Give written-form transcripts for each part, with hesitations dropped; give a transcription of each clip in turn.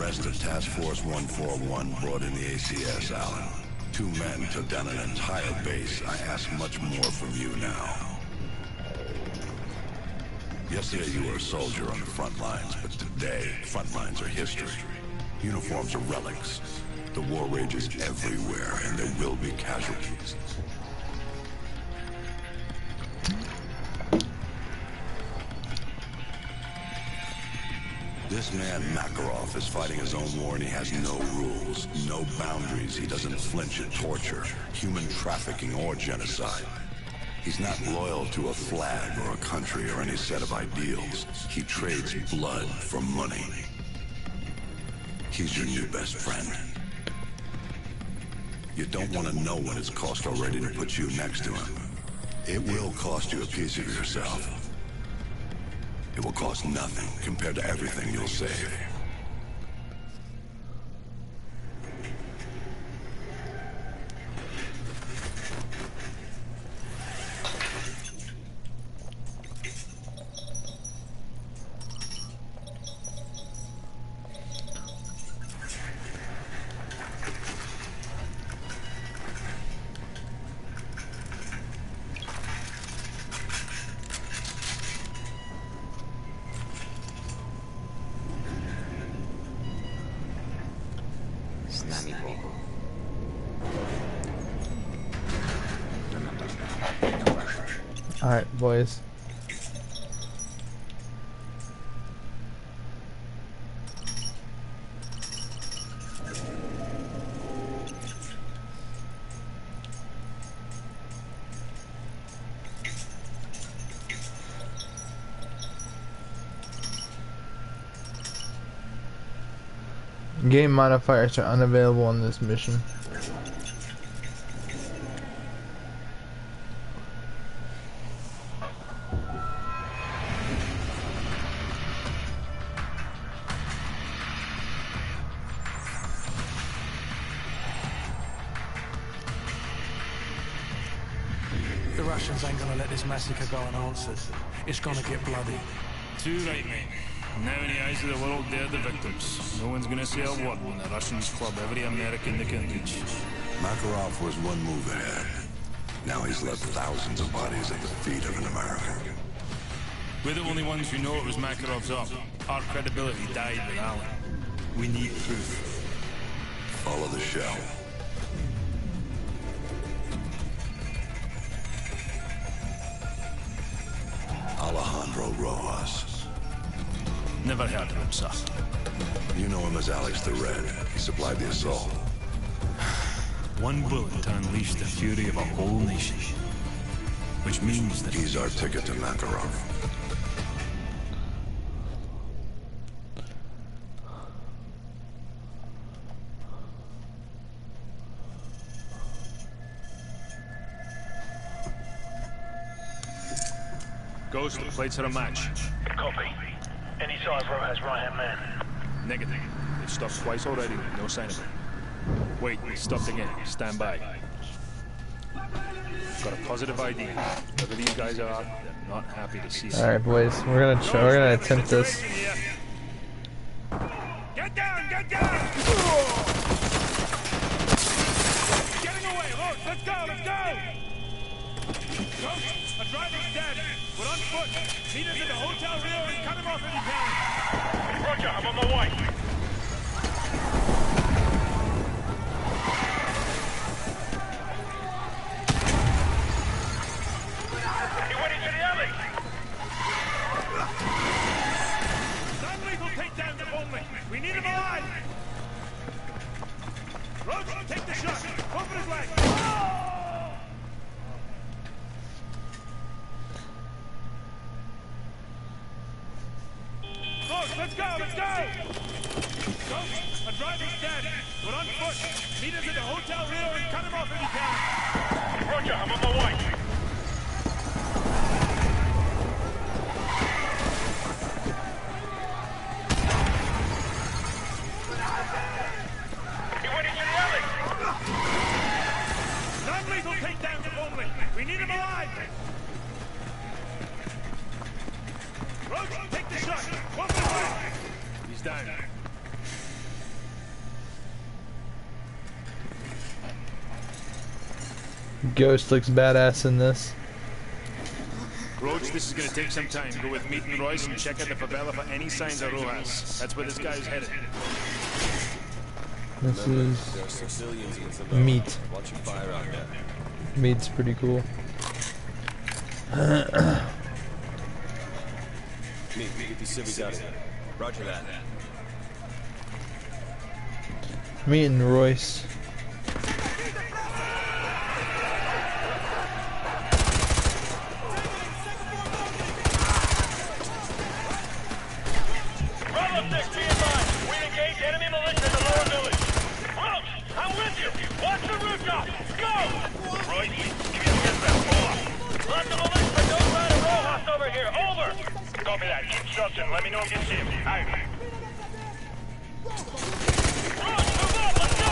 rest of Task Force 141 brought in the ACS, Alan. 2 men took down an entire base. I ask much more from you now. Yesterday you were a soldier on the front lines, but today, front lines are history. Uniforms are relics. The war rages everywhere, and there will be casualties. This man, Makarov, is fighting his own war and he has no rules, no boundaries. He doesn't flinch at torture, human trafficking, or genocide. He's not loyal to a flag or a country or any set of ideals. He trades blood for money. He's your new best friend. You don't want to know what it's cost already to put you next to him. It will cost you a piece of yourself. It will cost nothing compared to everything you'll save. Alright, boys. Game modifiers are unavailable on this mission. The Russians ain't gonna let this massacre go unanswered. It's gonna get bloody. Too right, mate. Now in the eyes of the world, they're the victims. No one's gonna say a word when the Russians club every American they can reach. Makarov was one move ahead. Now he's left thousands of bodies at the feet of an American. We're the only ones who know it was Makarov's up. Our credibility died with Alan. We need proof. Follow the shell. Alejandro Rojas. Never heard of him, sir. You know him as Alex the Red. He supplied the assault. One bullet to unleash the fury of a whole nation. Which means that he's our ticket to Makarov. Ghost, the plates are a match. Copy. Any sign Rojas' right-hand man? Negative. They've stopped twice already. No sign of it. Wait, stopped again. Stand by. Got a positive ID. Whoever these guys are, they're not happy to see us. Alright, boys. We're gonna attempt this. Get down! Get down! Getting away! Look, let's go! Let's go! Ghost, a driver's dead. We're on foot. Meet us at the Hotel Rio and cut him off if you can. Roger, I'm on my way. He went into the alley. Non-lethal takedowns only. We need him alive. Roach, take the shot. Open his leg. Let's go! Let's go! Ghost, a driver's dead. We're on foot. Meet us at the Hotel Rio and cut him off if you can. Roger, I'm on my way. He went into the alley. Non-lethal takedowns only. We need him alive. Roach, take the shot. Open his leg. He's down. Ghost looks badass in this. Roach, this is gonna take some time. Go with Meat and Royce and check out the favela for any signs of Rojas. That's where this guy's headed. This is Meat. Watch your fire out there. Meat's pretty cool. Meat, we get these civvies out of here. Roger that. Meat and Royce. Bravo 6, be advised. We engage enemy militia in the lower village. Roach, I'm with you. Watch the rooftop. Go! Royce, give me a get that. Lots of militia. Don't ride a Rojas over here. Over! Copy that. Keep instruction. Let me know if you see him. Aye. Roach, move up. Let's go!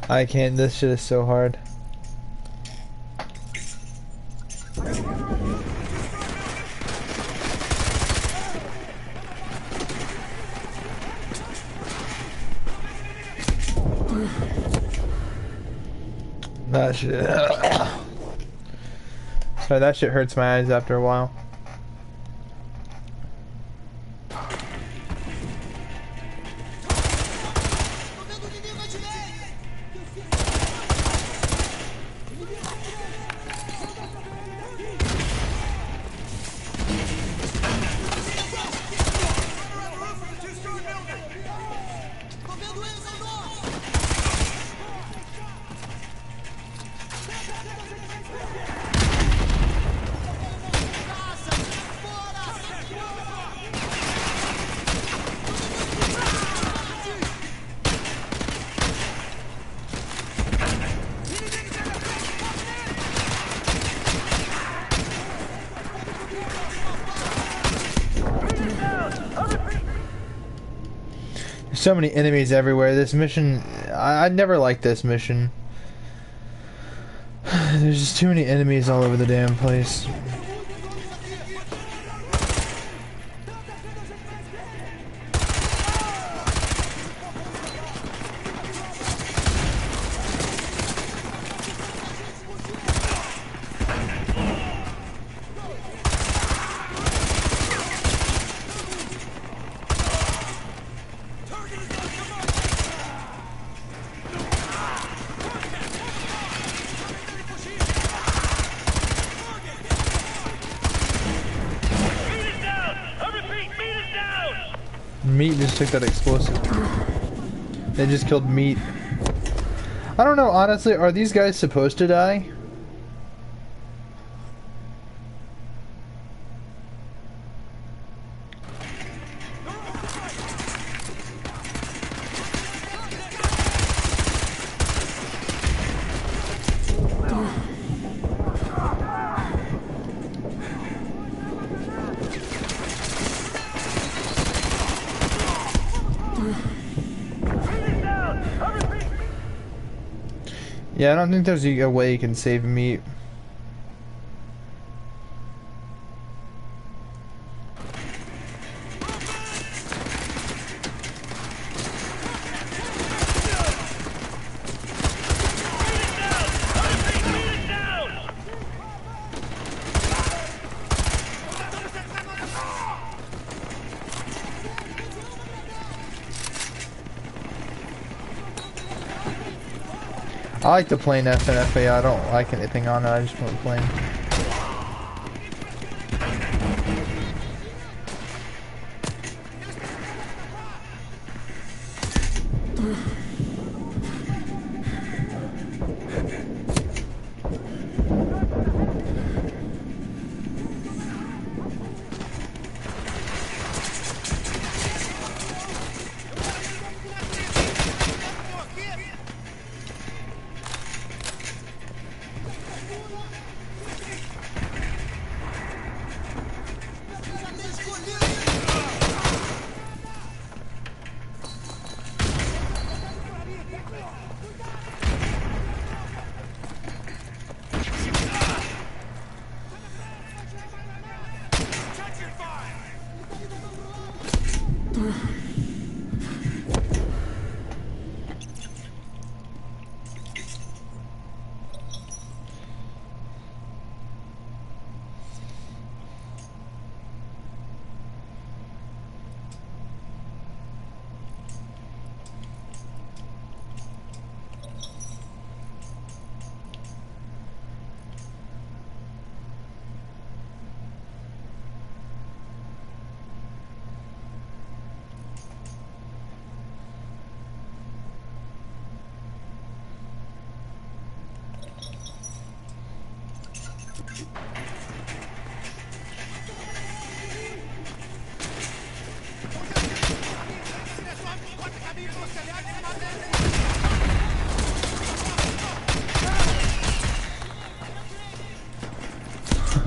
I can't, this shit is so hard. That shit. Sorry, that shit hurts my eyes after a while. So many enemies everywhere. This mission, I never liked this mission. There's just too many enemies all over the damn place. Meat just took that explosive. They just killed Meat. I don't know, honestly, are these guys supposed to die? Yeah, I don't think there's a way you can save Meat. I like the plain F and FA. I don't like anything on it. I just want plain.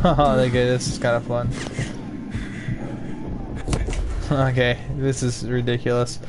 Oh, okay, this is kind of fun. Okay, this is ridiculous.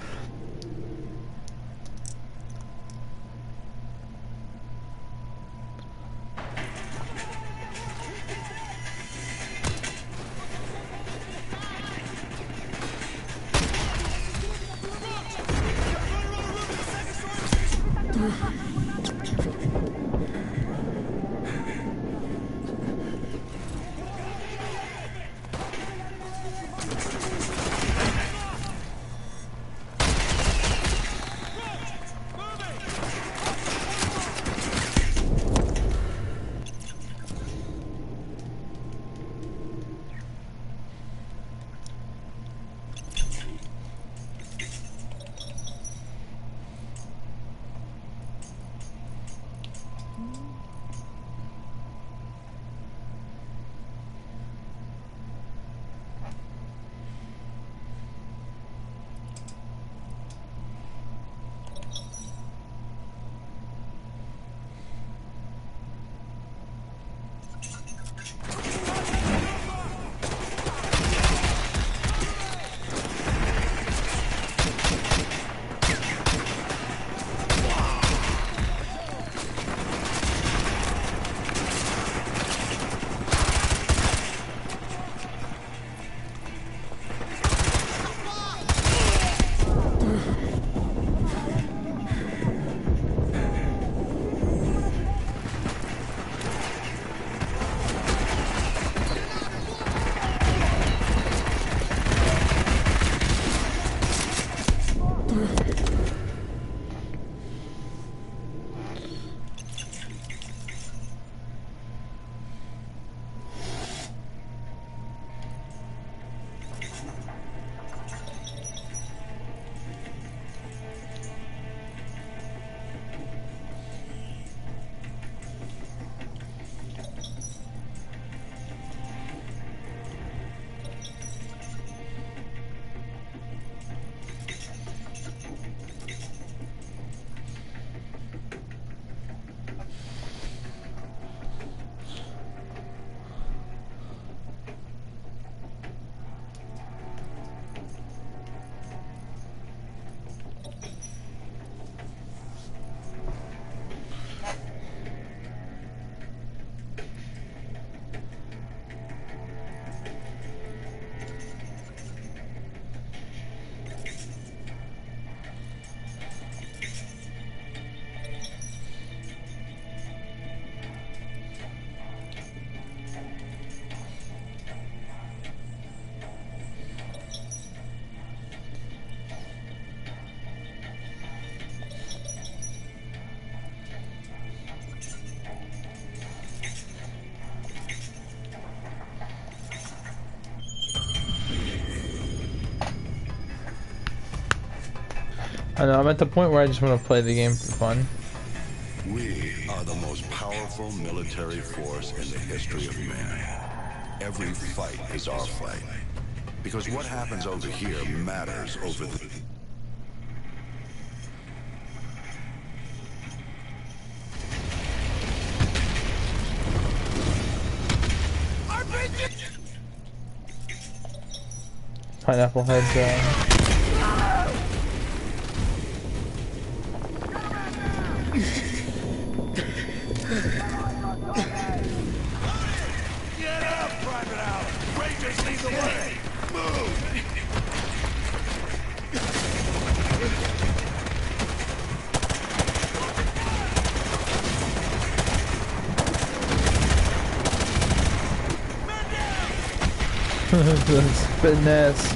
I know, I'm at the point where I just want to play the game for fun. We are the most powerful military force in the history of man. Every fight is our fight. Because what happens over here matters over the... Pineapple heads, Get up, Private Allen! Rangers lead the way! Move! Spitting ass.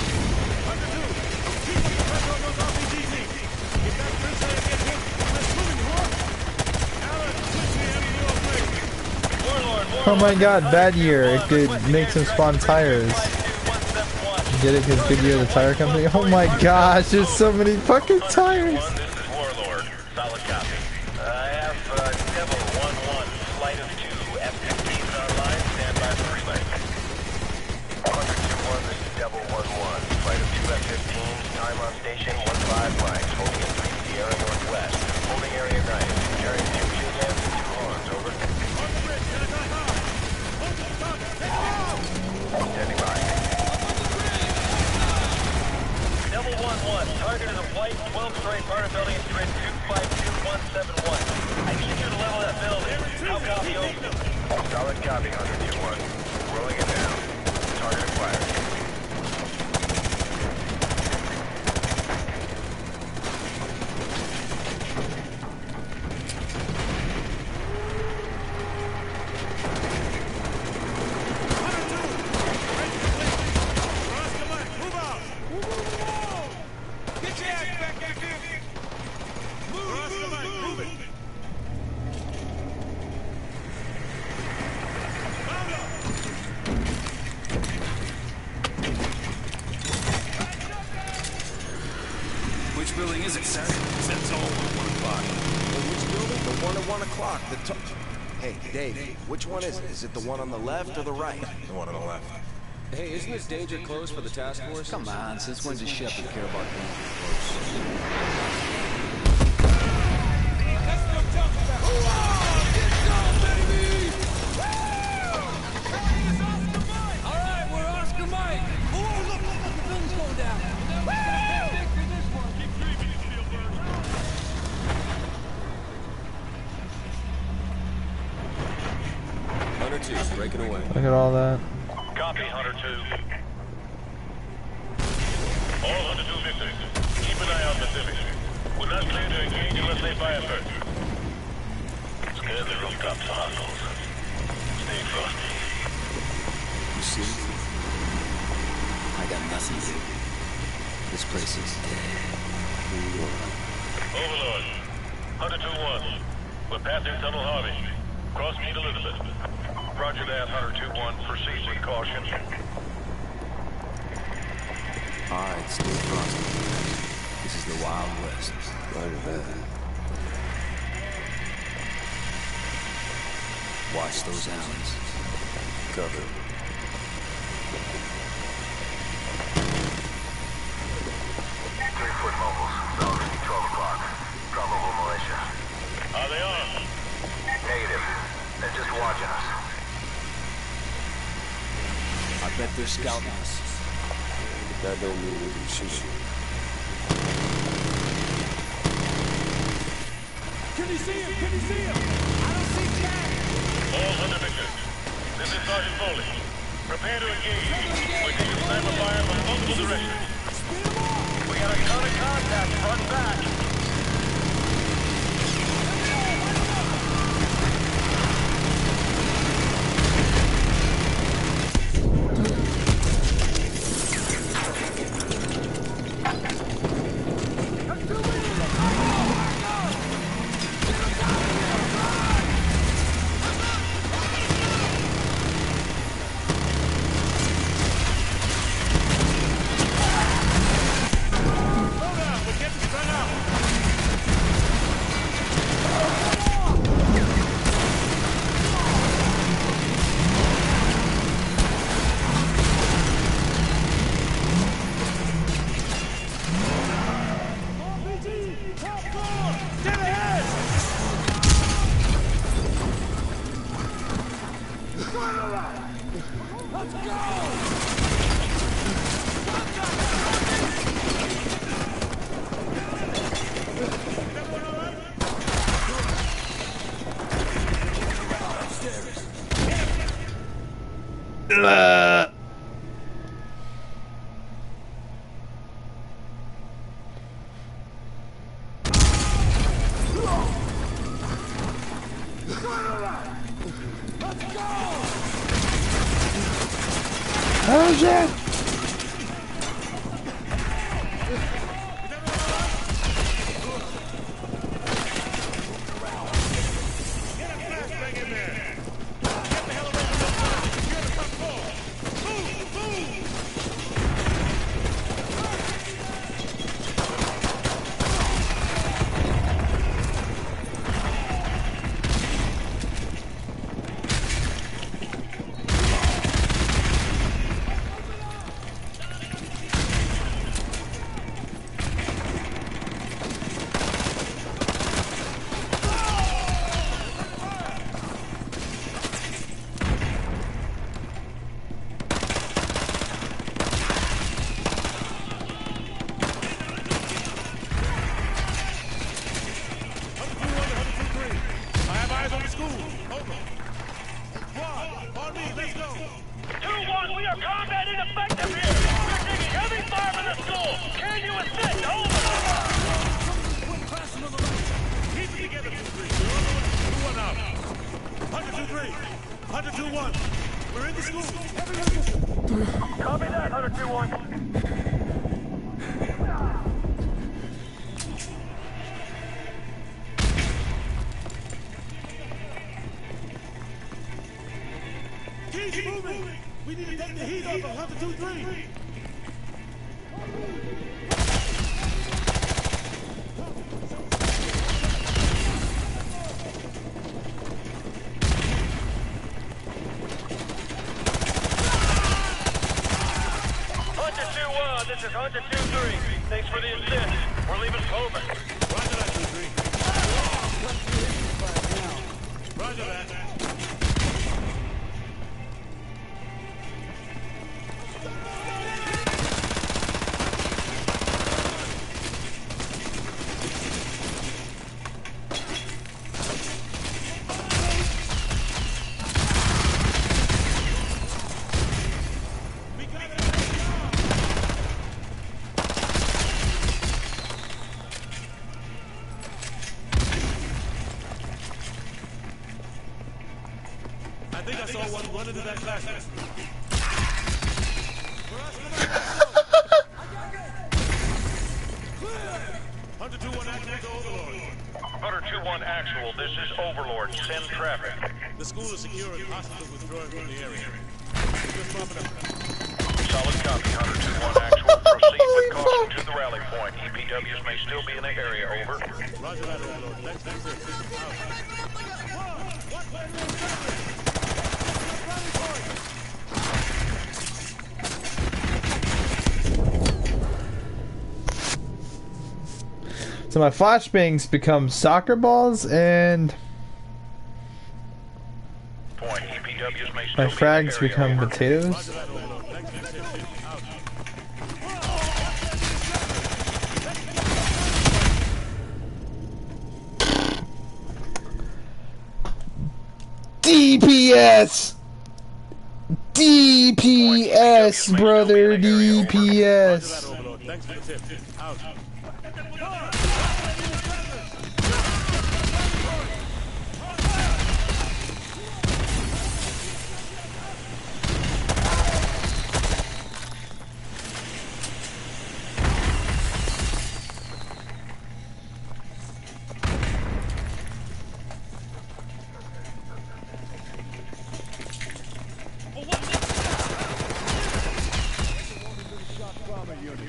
Oh my god, bad year. It makes him spawn tires. Get it? Because good year the tire company? Oh my gosh, there's so many fucking tires. This is Warlord. Solid copy. I have Devil 1-1, flight of 2, F-15s online, stand by for relay. 100-1, this is Devil 1-1, flight of 2 F-15s, time on station 15 mics, holding in 3 Sierra Northwest, holding area 9, carrying 2 shield hands and 2 horns, over. Standing by. Devil 1-1, target is a flight 12 story apartment building in grid 252171. I need you to level that building. How copy over? Solid copy, 100-1. Rolling it down. Target acquired. Which building is it, sir? That's all at 1 o'clock. Which building? The one at 1 o'clock. Hey, Dave, which one is it? Is it the one on the left or the right? The one on the left. Hey, isn't this danger close for the task force? Come on, since when does Shepard care about danger close? Alright, we're Oscar Mike! Oh, look, the building's going down! Hunter 2, breaking away. Look at all that. Copy, Hunter 2. All Hunter 2 victors, keep an eye out Pacific. We're not clear to engage unless they fire first. Scan the rooftops for hostiles. Stay frosty. You see? I got nothing to do. This place is dead. Overlord, Hunter 2-1. We're passing Tunnel Harvey. Cross Meet Elizabeth. Roger that, Hunter 2-1. Proceed with caution. Alright, stay frosty. This is the Wild West. Roger that. Watch those alleys. Cover. 3-foot mobiles. Velocity 12 o'clock. Probable militia. Are they on? Negative. They're just watching us. I bet they're scouting us. That don't mean we can shoot you. Can you see him? Can you see him? I don't see Jack. All Hunter victors. This is Sergeant Foley. Prepare to engage. We're taking sniper fire from multiple directions. We got a ton of contact front and back. Oh shit! Keep moving! We need to take the heat off of Hunter 2-3! Hunter 2-1, this is Hunter 2-3. Thanks for the assist. We're leaving Clover. Roger that, 2-3. Roger that. I think I saw one run into that classroom. Hunter 2-1 actual to Overlord. Hunter 2-1 actual, this is Overlord. Send traffic. The school is secure and hostiles withdrawing from the area. Just pop it up. Solid copy, Hunter 2-1 actual. Proceed with caution to the rally point. EPWs may still be in the area, over. Roger that, Overlord. Thanks. Out. So my flashbangs become soccer balls, and my frags become potatoes. DPS! DPS, brother, DPS! Thanks for the tip. Out.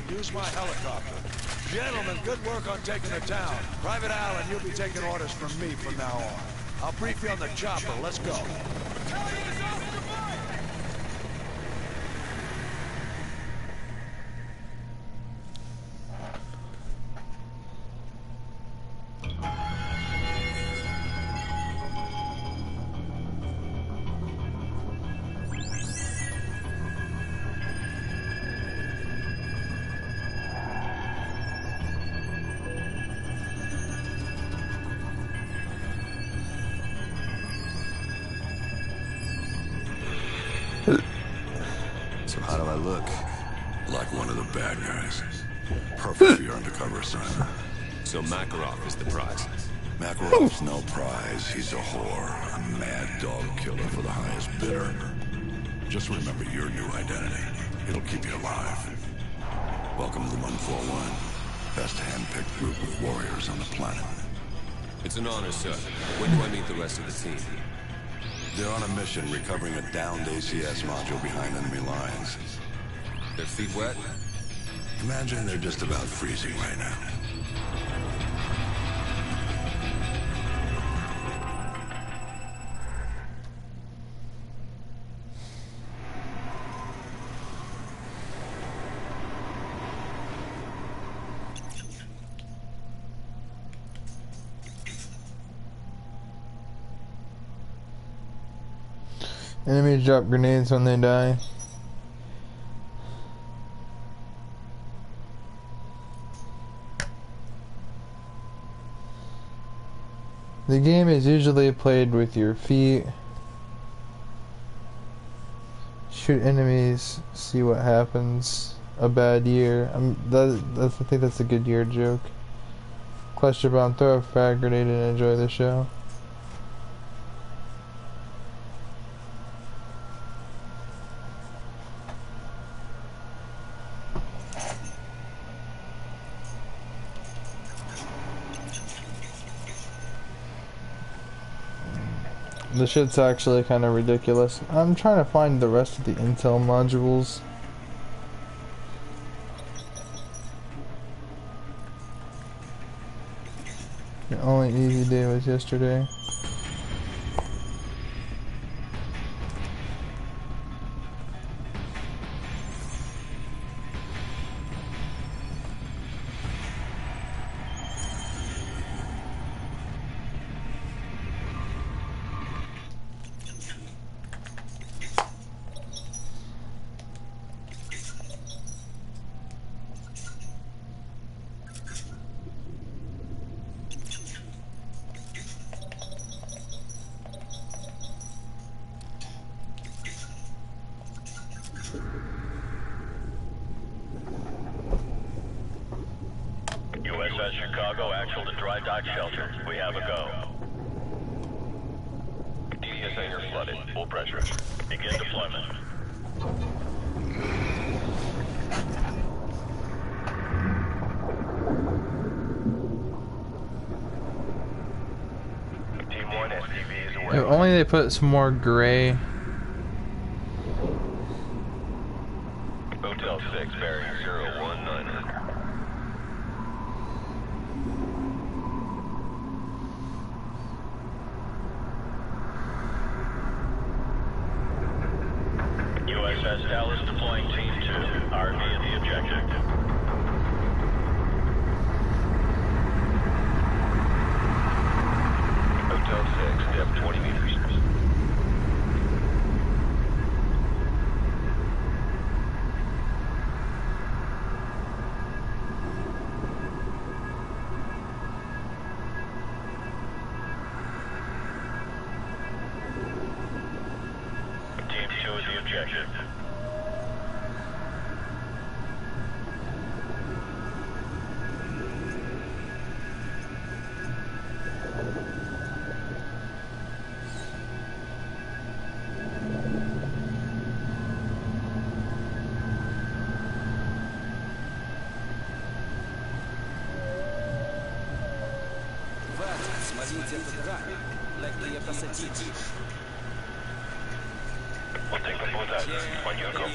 Use my helicopter. Gentlemen, good work on taking the town. Private Allen, you'll be taking orders from me from now on. I'll brief you on the chopper. Let's go. So how do I look? Like one of the bad guys. Perfect for your undercover assignment. So Makarov is the prize. Makarov's no prize. He's a whore. A mad dog killer for the highest bidder. Just remember your new identity. It'll keep you alive. Welcome to 141. Best hand-picked group of warriors on the planet. It's an honor, sir. When do I meet the rest of the team? They're on a mission recovering a downed ACS module behind enemy lines. Their feet wet? Imagine they're just about freezing right now. Enemies drop grenades when they die. The game is usually played with your feet. Shoot enemies, see what happens. A bad year. I think that's a good year joke. Cluster bomb, throw a frag grenade and enjoy the show. The shit's actually kind of ridiculous. I'm trying to find the rest of the intel modules. The only easy day was yesterday. USS Chicago, actual to dry dock shelter. We have a go. DDS hangar flooded. Full pressure. Begin deployment. Team 1, STV is away. If only they put some more gray. Hotel 6, bearing 019. USS Dallas deploying Team 2. RV at the objective. Hotel 6, depth 20 meters. Team 2 is the objective. We'll take the boat out. On your go.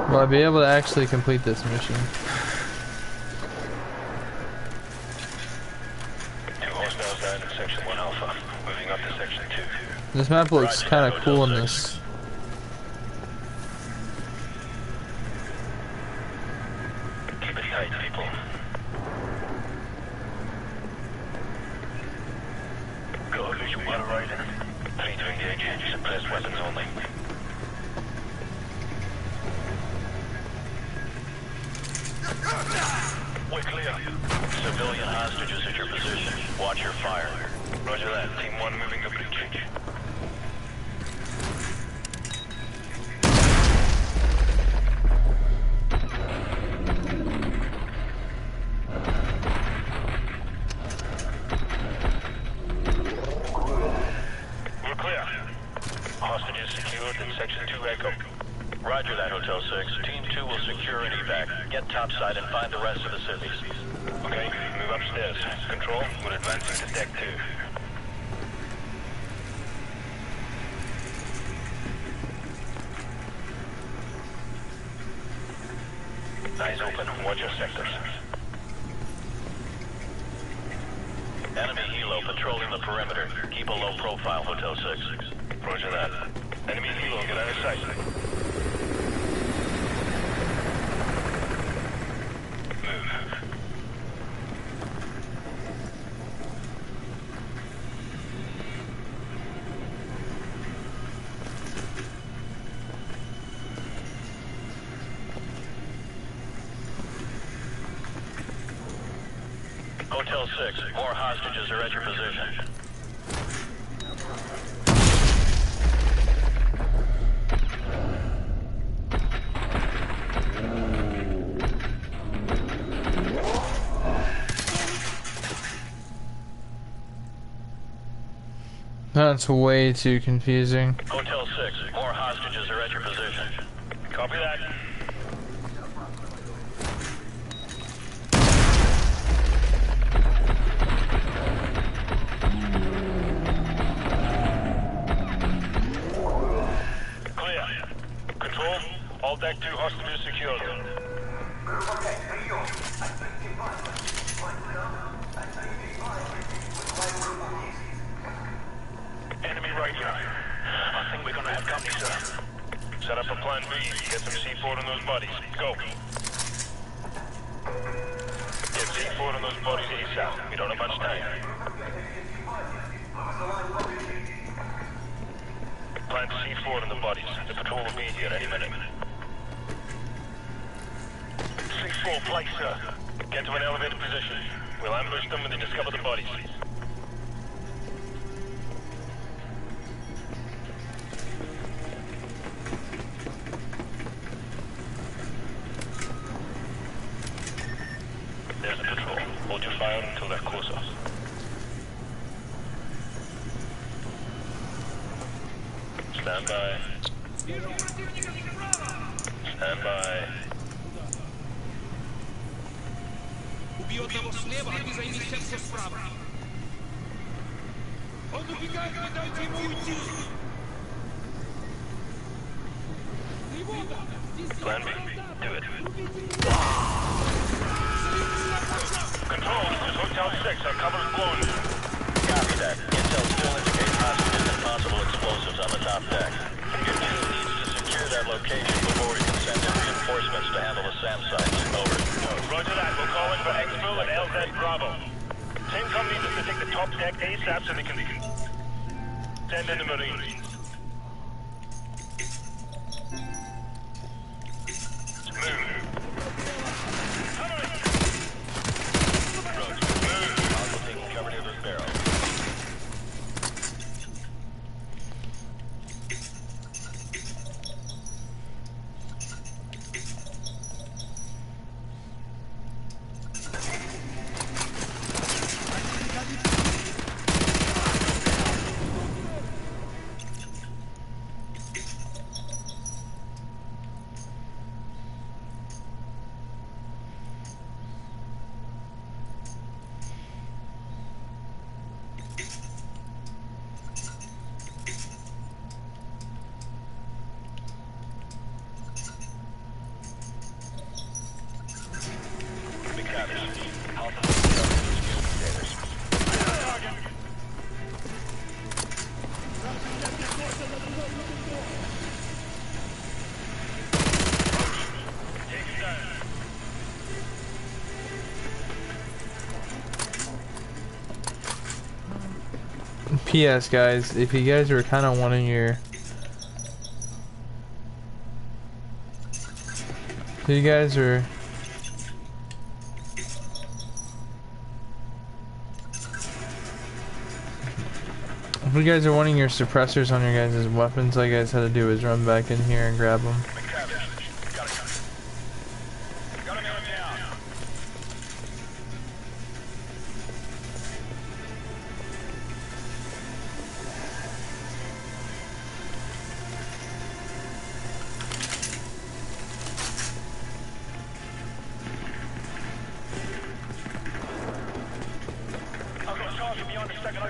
Will I be able to actually complete this mission? Two hostiles down in Section 1 Alpha. Moving up to Section 2. This map looks kind of cool in this. Keep it tight, people. Go, visual water right. 3 to engage. Suppressed weapons only. We're clear. Civilian hostages at your position. Watch your fire. Roger that. Team 1 moving to breach. Hotel 6. Team 2 will secure an evac. Get topside and find the rest of the civvies. Okay, move upstairs. Control, we're advancing to deck 2. Eyes open. Watch your sectors. Enemy helo patrolling the perimeter. Keep a low profile, Hotel 6. Roger that. Enemy helo, get out of sight. Move. Hotel 6, more hostages are at your position. That's way too confusing. Hotel 6, more hostages are at your position. Copy that. All deck 2 hostages secured. Enemy right here. I think we're gonna have company, sir. Set up a plan B. Get some C4 on those bodies. Go. Get C4 on those bodies ASAP. We don't have much time. Plant C4 on the bodies. The patrol will be here any minute. 6-4, place, sir. Get to an elevated position. We'll ambush them when they discover the bodies. There's the patrol. Hold your fire until they're closer. Stand by. Stand by. Убью одного слева, а ты займи всех справа. Он убегает, не дайте ему уйти! Plan B. Do it. Control, this is Hotel 6. Our cover is blown. Copy that. Intel still indicates hostages and possible explosives on the top deck. Your team needs to secure that location before we can send in reinforcements to handle the SAM sites. Over. Roger that. We'll call in for Exfil and LZ Bravo. TAMCOM needs us to take the top deck ASAP so they can send in the Marines. Move. Roger. Move. Hostile taking cover near this barrel. P.S. guys, if you guys were kind of wanting your... If you guys are... If you guys are wanting your suppressors on your guys' weapons, all you guys had to do is run back in here and grab them.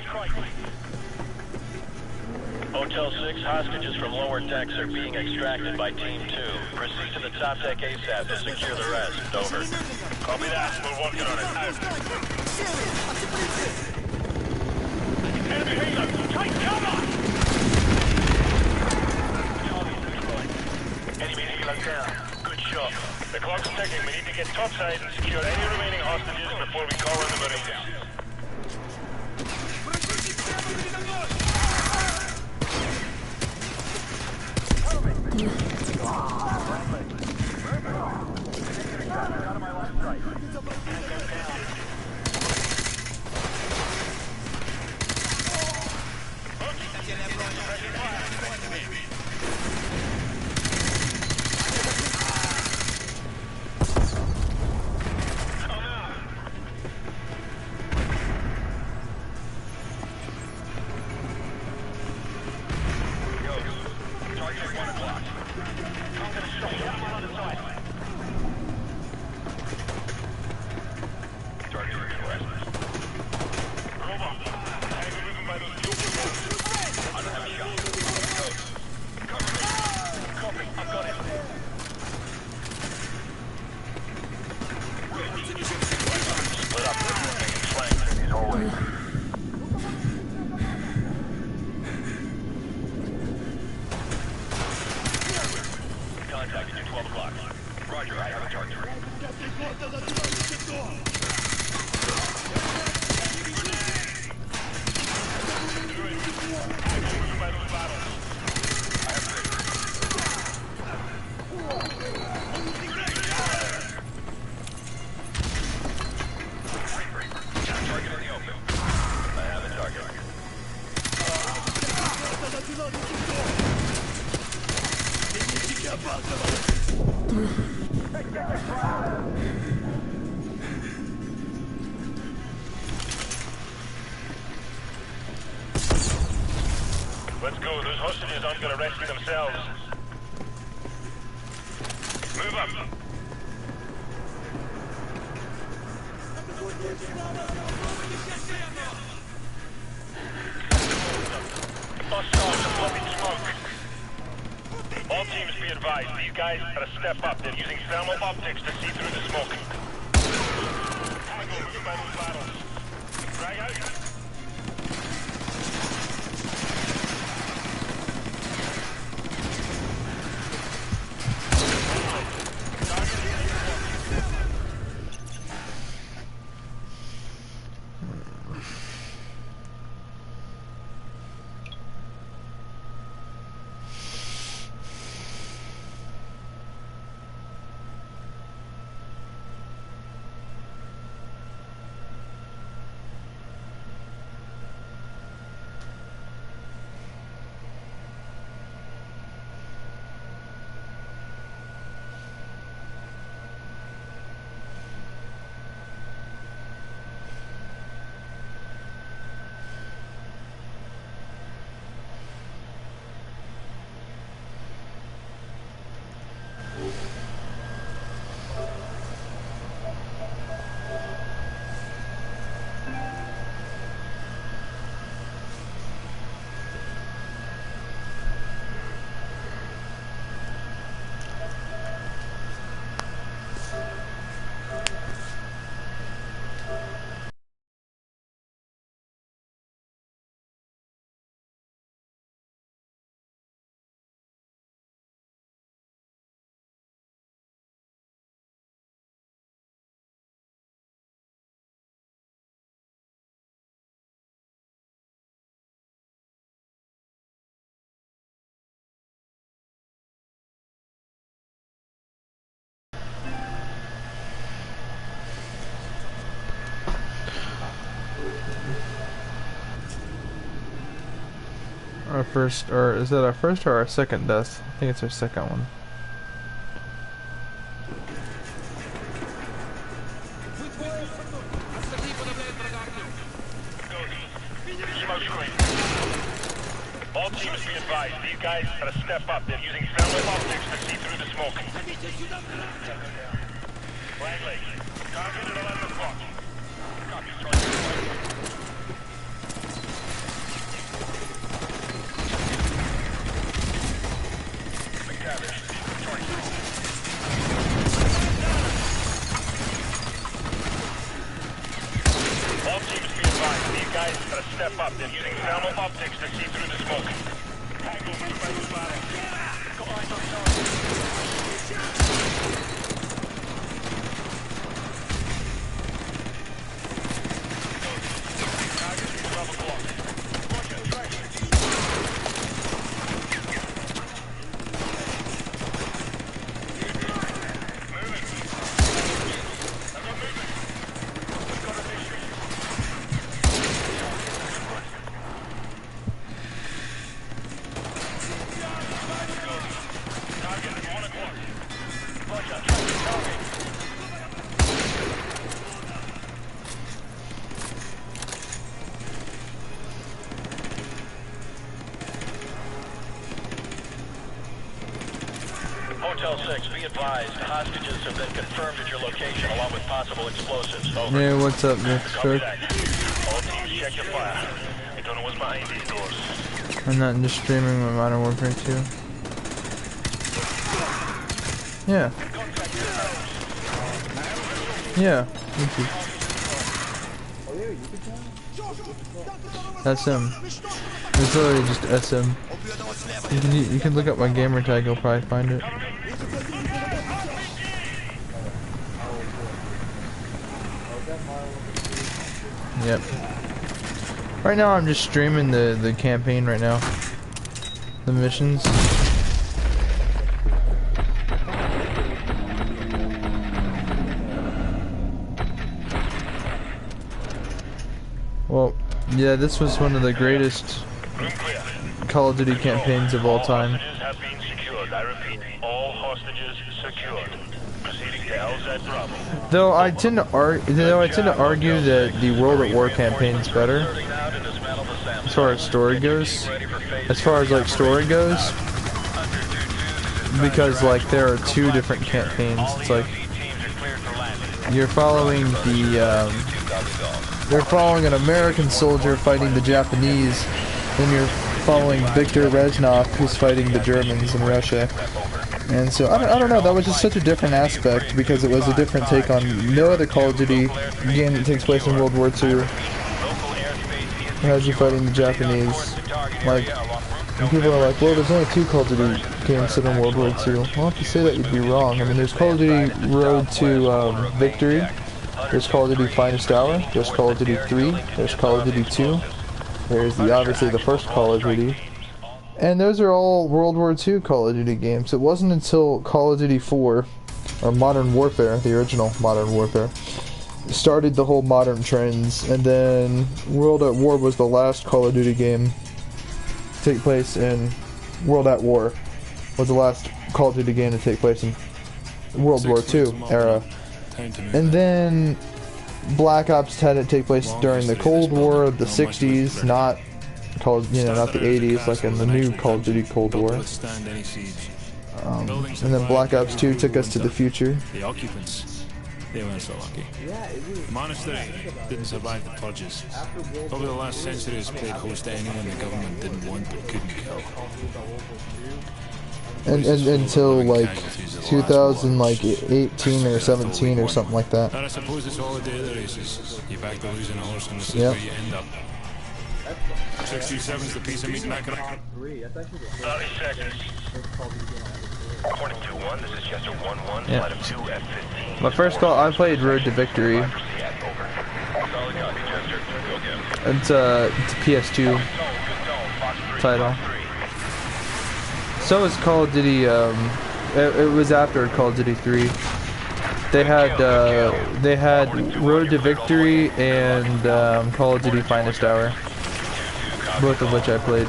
strike. Hotel 6 hostages from lower decks are being extracted by Team 2. Proceed to the top deck ASAP to secure the rest. Over. Copy that. We're working on it. Out. Enemy helo! Take cover! Enemy helo down. Good shot. The clock's ticking. We need to get topside and secure any remaining hostages before we call in the Marines. Let's go. Those hostages aren't going to rescue themselves. Move up. Hostiles are blowing smoke. All teams be advised. These guys gotta step up. They're using thermal optics to see through the smoke. Tango, moving by those battles. Drag out. Our first, or is it our first or our second death? I think it's our second one. All teams be advised. These guys gotta step up. They're using thermal optics to see through the smoke. Langley, target at 11 o'clock. Copy, Charlie. Guys, gotta step up. They're using thermal optics to see through the smoke. Got eyes on target. Hotel 6, be advised, hostages have been confirmed at your location along with possible explosives. Over. Yeah, what's up, Mr. Copy that. All teams, check your fire. I don't know what's behind these doors. I'm not just streaming my Modern Warfare 2. Yeah. Yeah. Thank you. SM. It's literally just SM. You can look up my gamer tag, you'll probably find it. Yep. Right now I'm just streaming the campaign right now. The missions. Well, yeah, this was one of the greatest Call of Duty campaigns of all time. Hostages have been secured. I repeat, all hostages secured. Proceeding to LZ Bravo. Though I tend to argue that the World at War campaign is better as far as story goes. As far as like story goes, because like there are two different campaigns. It's like you're following you're following an American soldier fighting the Japanese, and you're following Viktor Reznov, who's fighting the Germans in Russia. And so, I don't know, that was just such a different aspect, because it was a different take on no other Call of Duty game that takes place in World War II. As you're fighting the Japanese. Like, and people are like, well, there's only two Call of Duty games set in World War II. Well, if you say that, you'd be wrong. I mean, there's Call of Duty Road to Victory, there's Call of Duty Finest Hour, there's Call of Duty 3, there's Call of Duty 2, there's obviously the first Call of Duty. And those are all World War II Call of Duty games. It wasn't until Call of Duty 4, or Modern Warfare, the original Modern Warfare, started the whole modern trends, and then World at War was the last Call of Duty game to take place in World at War, was the last Call of Duty game to take place in World War II era. And then Black Ops had it take place during the Cold War of the 60s, not not the 80s, like in the new Call of Duty Cold War. And then Black Ops 2 took us to the future. The occupants, they weren't so lucky. The monastery didn't survive the purges. Over the last century, it's played host to anyone the government didn't want but couldn't kill. And until like 2018 or 17 or something like that. And I suppose it's all a day of the races. You back the losing horse and this is where you end up. 627's the piece of meat knocking out. 30 seconds. According to 1, this is Chester 1-1, flight of 2 F-15. My first call, I played Road to Victory. It's a PS2 title. So is Call of Duty, it was after Call of Duty 3. They had Road to Victory and Call of Duty Finest Hour. Both of which I played.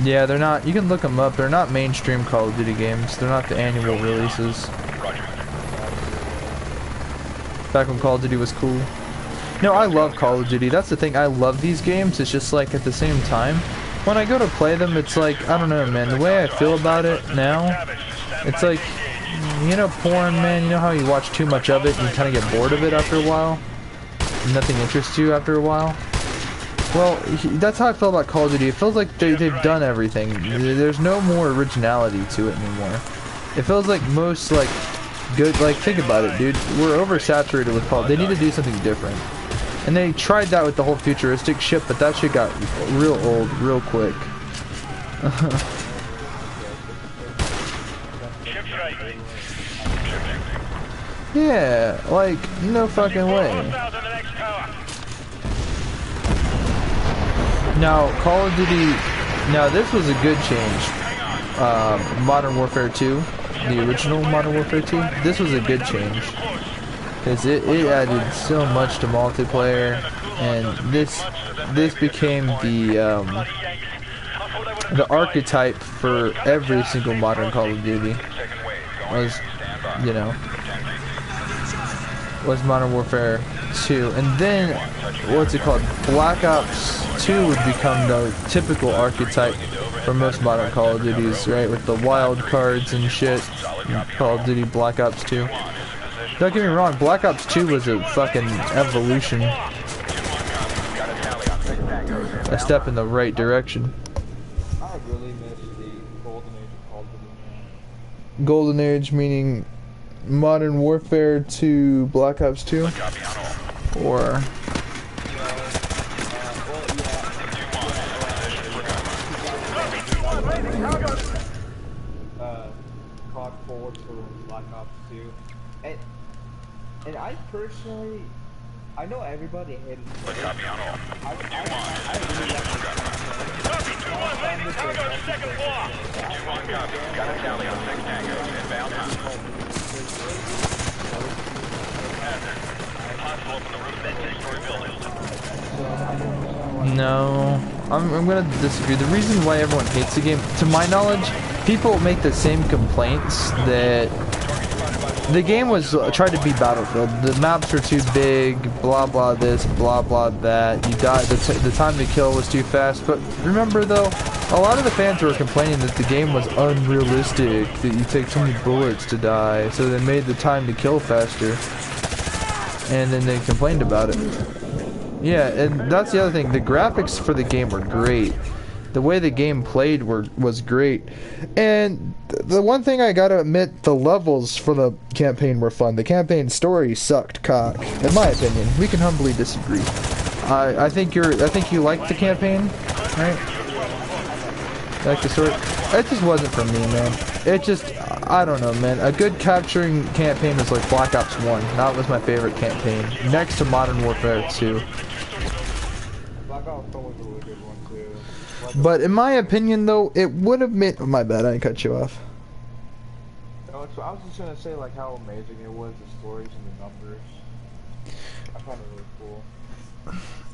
Yeah, they're not, you can look them up, they're not mainstream Call of Duty games. They're not the annual releases. Back when Call of Duty was cool. No, I love Call of Duty. That's the thing, I love these games. It's just like at the same time, when I go to play them, it's like, I don't know, man, the way I feel about it now, it's like, porn, man, you know how you watch too much of it and you kind of get bored of it after a while? Nothing interests you after a while? Well, that's how I feel about Call of Duty. It feels like they've done everything. There's no more originality to it anymore. It feels like most, good. Like, think about it, dude. We're oversaturated with Call. They need to do something different. And they tried that with the whole futuristic shit, but that shit got real old real quick. Yeah, like, no fucking way. Now, Call of Duty... Now, this was a good change. Modern Warfare 2, the original Modern Warfare 2, this was a good change. Because it added so much to multiplayer, and this became the archetype for every single modern Call of Duty. Was, you know, was Modern Warfare 2. And then, what's it called? Black Ops 2 would become the typical archetype for most modern Call of Duties, right? With the wild cards and shit. Call of Duty Black Ops 2. Don't get me wrong, Black Ops 2 was a fucking evolution. A step in the right direction. I really miss the golden age of Call of Duty. Golden Age meaning Modern Warfare 2 Black Ops 2? Or... COD forward for Black Ops 2. And I personally, I know everybody hated it. I really like No, I'm gonna disagree. The reason why everyone hates the game, to my knowledge, people make the same complaints that the game was tried to be Battlefield. The maps were too big, blah blah this, blah blah that. You died. The time to kill was too fast. But remember though, a lot of the fans were complaining that the game was unrealistic, that you take too many bullets to die. So they made the time to kill faster, and then they complained about it. Yeah, and that's the other thing. The graphics for the game were great. The way the game played was great. And the one thing I gotta admit, the levels for the campaign were fun. The campaign story sucked cock, in my opinion. We can humbly disagree. I think you liked the campaign, right? Like the story. It just wasn't for me, man. It just, I don't know, man. A good capturing campaign was like Black Ops 1. That was my favorite campaign. Next to Modern Warfare 2. Black Ops 1 was a really good one too. But in my opinion, though, it would have made... Oh, my bad, I didn't cut you off. No, I was just gonna say like how amazing it was, the stories and the numbers. I found it really cool.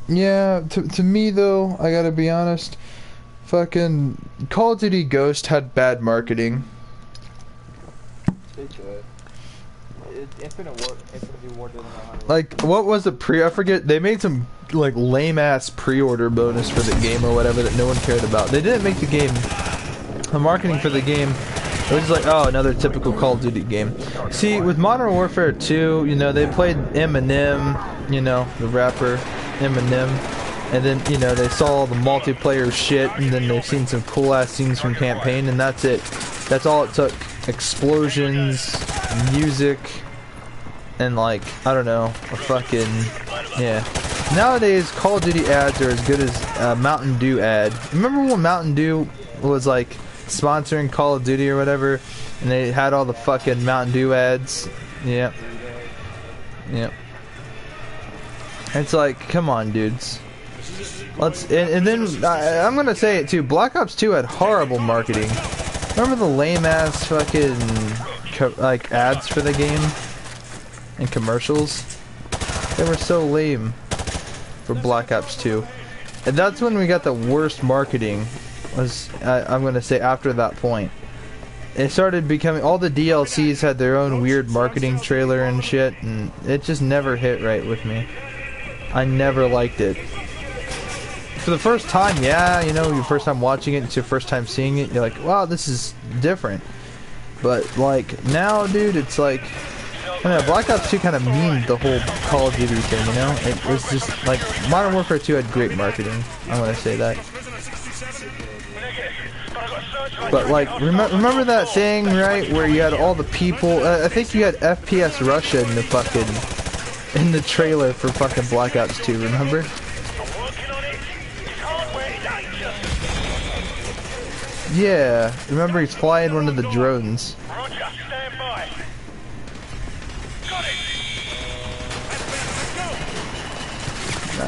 Yeah, to me, though, I gotta be honest, fucking Call of Duty Ghost had bad marketing. They should. Infinity War didn't know how to... Like, what was the I forget, they made some, like, lame-ass pre-order bonus for the game or whatever that no one cared about. They didn't make the game, the marketing for the game, it was like, oh, another typical Call of Duty game. See, with Modern Warfare 2, you know, they played Eminem, you know, the rapper, Eminem, and then, you know, they saw all the multiplayer shit, and then they've seen some cool-ass scenes from campaign, and that's it. That's all it took. Explosions, music, and like, I don't know, a fucking, yeah. Nowadays, Call of Duty ads are as good as a Mountain Dew ad. Remember when Mountain Dew was like sponsoring Call of Duty or whatever, and they had all the fucking Mountain Dew ads? Yep. Yep. It's like, come on, dudes. And then, I'm gonna say it too, Black Ops 2 had horrible marketing. Remember the lame-ass fucking, like, ads for the game? And commercials? They were so lame for Black Ops 2. And that's when we got the worst marketing, was, I'm gonna say, after that point. It started becoming, all the DLCs had their own weird marketing trailer and shit, and it just never hit right with me. I never liked it. For the first time, yeah, you know, your first time watching it, it's your first time seeing it, you're like, wow, this is different. But, like, now, dude, it's like, I don't know, Black Ops 2 kind of memed the whole Call of Duty thing, you know? It was just, like, Modern Warfare 2 had great marketing, I'm gonna say that. Negative, but I've got a search But like, remember that thing, right, where you had all the people? I think you had FPS Russia in the fucking in the trailer for fucking Black Ops 2. Remember? Yeah, remember he's flying one of the drones. Roger, stand by. Got it.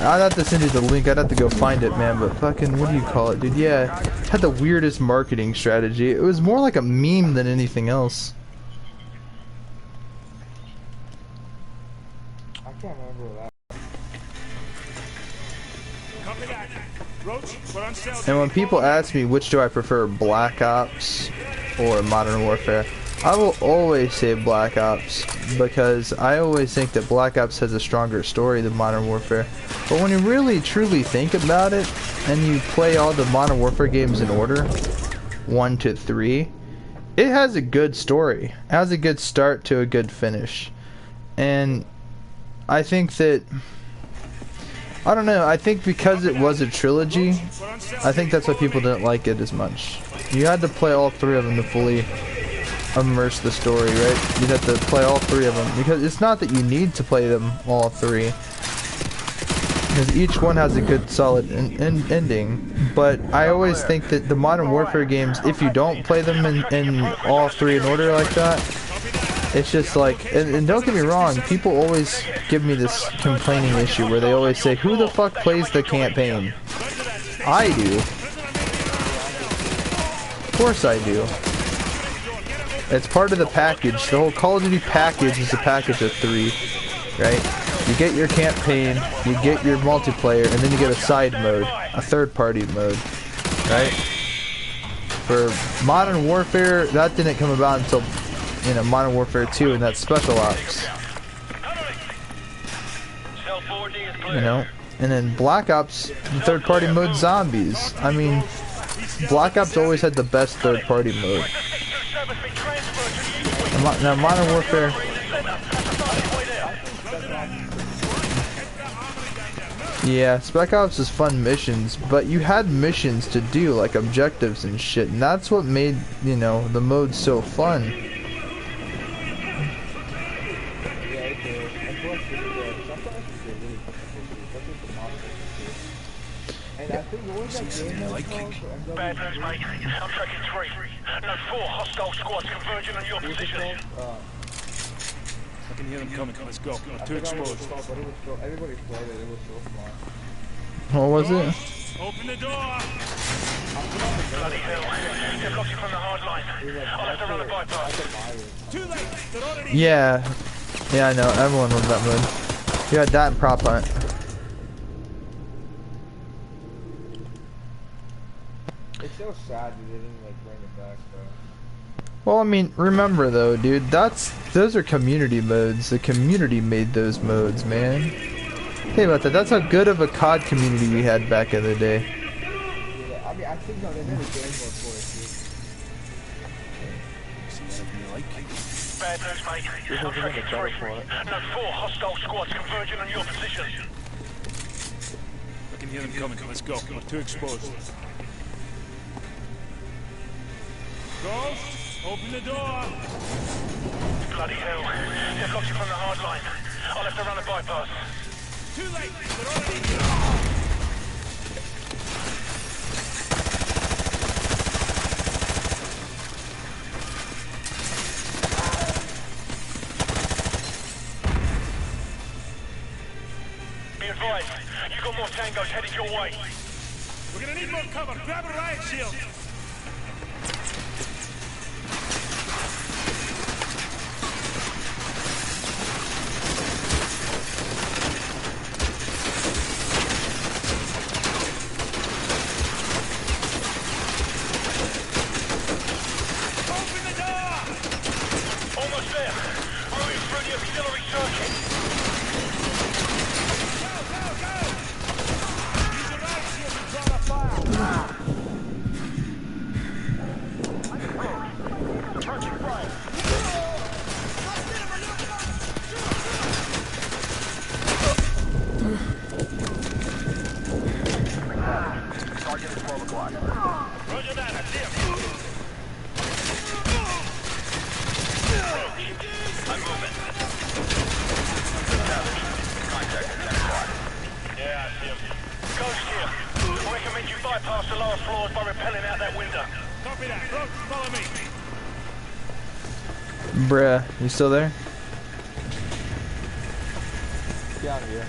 I'd have to send you the link. I'd have to go find it, man. But fucking, what do you call it, dude? Yeah, had the weirdest marketing strategy. It was more like a meme than anything else. I can't remember that. And when people ask me which do I prefer, Black Ops or Modern Warfare, I will always say Black Ops, because I always think that Black Ops has a stronger story than Modern Warfare. But when you really truly think about it, and you play all the Modern Warfare games in order, 1 to 3, it has a good story. It has a good start to a good finish. And I think that, I don't know, I think because it was a trilogy, I think that's why people didn't like it as much. You had to play all 3 of them to fully immerse the story, right? You'd have to play all 3 of them, because it's not that you need to play them all 3, because each one has a good solid ending. But I always think that the Modern Warfare games, if you don't play them in all 3 in order like that, it's just like, and don't get me wrong, people always give me this complaining issue where they always say, who the fuck plays the campaign? I do. Of course I do. It's part of the package. The whole Call of Duty package is a package of 3, right? You get your campaign, you get your multiplayer, and then you get a side mode, a third-party mode, right? For Modern Warfare, that didn't come about until, you know, Modern Warfare 2, and that's Special Ops. You know? And then Black Ops, the third-party mode, Zombies. I mean, Black Ops always had the best third-party mode. Now, Modern Warfare... Yeah, Spec Ops is fun missions, but you had missions to do, like objectives and shit, and that's what made, you know, the mode so fun. Bad news, mate. I'm tracking 3. No, 4 hostile squads converging on your position. I can hear them coming. Let's go. We're too exposed. Everybody played it. It was so fun. What was it? Open the door. Bloody hell. They've locked you from the hard line. I'll have to run a bypass. Too late. They're already... Yeah. Yeah, I know. Everyone loved that mode. You had that and Prop Hunt. It's so sad they didn't like bring it back though. Well, I mean, remember though, dude, those are community modes. The community made those modes, man. Think about that. That's how good of a COD community we had back in the day. Yeah, I mean, I think no, they made a game mode for it too. Bad news, mate. I'm tracking 3. No, 4 hostile squads converging on your position. I can hear them coming. Let's go. We're too exposed. Ghost, open the door. Bloody hell. They've locked you from the hard line. I'll have to run a bypass. Too late. They're already... Be advised, you've got more tangos headed your way. We're gonna need more cover. Grab a riot shield. Bruh, you still there? Yeah, I'm here.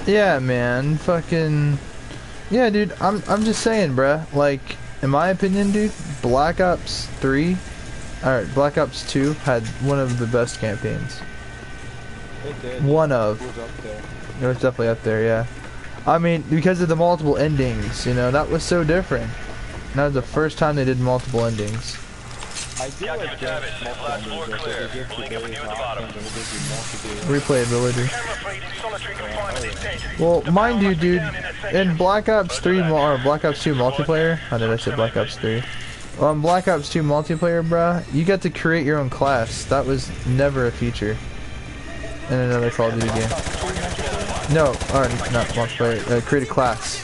Yeah, man, fucking... Yeah, dude, I'm just saying, bruh. Like, in my opinion, dude, Black Ops 3... Alright, Black Ops 2 had one of the best campaigns. It did. One of. It was up there. It was definitely up there, yeah. I mean, because of the multiple endings, you know, that was so different. That was the first time they did multiple endings. I do like the multiple endings that they give to various options and it gives you multiple... Replayability. Well, mind you, dude, in Black Ops 3 or Black Ops 2 multiplayer, how did I say Black Ops 3? Well, in Black Ops 2 multiplayer, bruh, you got to create your own class. That was never a feature in another Call of Duty game. No, or not multiplayer, create a class.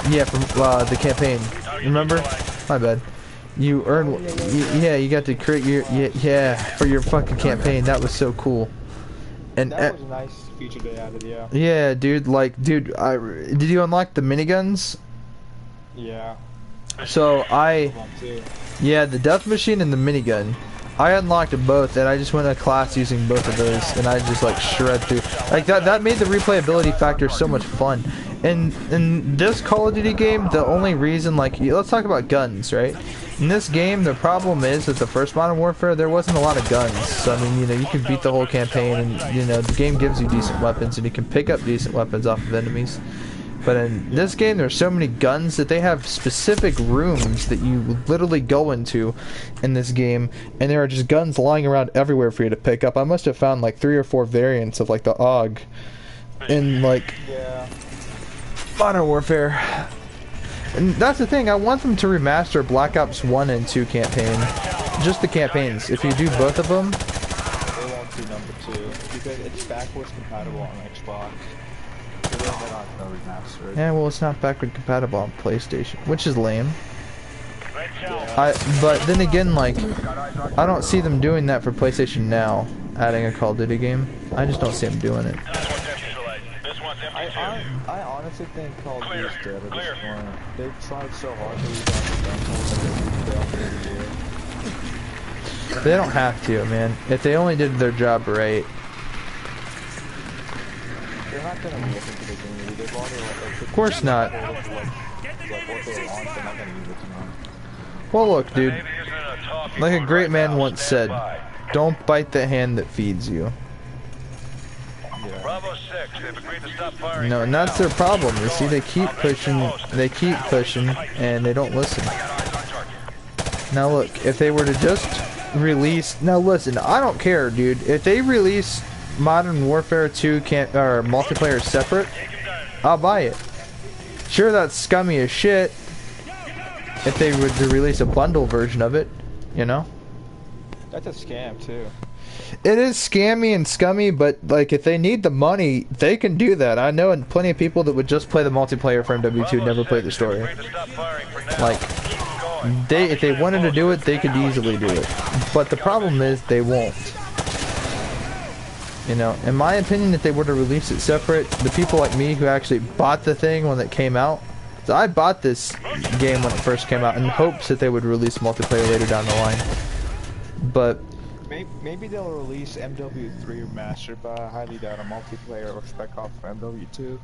Yeah, from the campaign. Remember? My bad. You earn, yeah, you got to create your, yeah, for your fucking campaign. That was so cool. And that was a nice feature they added, yeah. Yeah, dude, like, dude, did you unlock the miniguns? Yeah. So yeah, the death machine and the minigun. I unlocked both, and I just went to class using both of those, and I just like shred through. Like that made the replayability factor so much fun. And in this Call of Duty game, the only reason, like, let's talk about guns, right? In this game, the problem is that the first Modern Warfare, there wasn't a lot of guns. So I mean, you know, you can beat the whole campaign, and you know, the game gives you decent weapons, and you can pick up decent weapons off of enemies. But in this game, there's so many guns that they have specific rooms that you literally go into in this game, and there are just guns lying around everywhere for you to pick up. I must have found like 3 or 4 variants of like the AUG in like Modern Warfare. And that's the thing, I want them to remaster Black Ops 1 and 2 campaign. Just the campaigns. If you do both of them... They won't do number 2, because it's backwards compatible on Xbox. Yeah, well, it's not backward compatible on PlayStation, which is lame. But then again, like, I don't see them doing that for PlayStation now, adding a Call of Duty game. I just don't see them doing it. I honestly think Call of Duty is dead at this point. They've tried so hard to redact They don't have to, man. If they only did their job right. They're not gonna look into the community. They've already of course not. Well, look, dude. Like a great man once said, don't bite the hand that feeds you. No, and that's their problem. You see, they keep pushing, and they don't listen. Now look, if they were to just release... Now listen, I don't care, dude. If they release Modern Warfare 2 or multiplayer separate, I'll buy it. Sure, that's scummy as shit. If they were to release a bundle version of it, you know? That's a scam, too. It is scammy and scummy, but like if they need the money, they can do that. I know plenty of people that would just play the multiplayer for MW2, never play the story. Like, if they wanted to do it, they could easily do it. But the problem is they won't. You know, in my opinion, if they were to release it separate, the people like me who actually bought the thing when it came out, so I bought this game when it first came out in hopes that they would release multiplayer later down the line. But maybe they'll release MW3 remastered, but I highly doubt a multiplayer or spec off for MW2.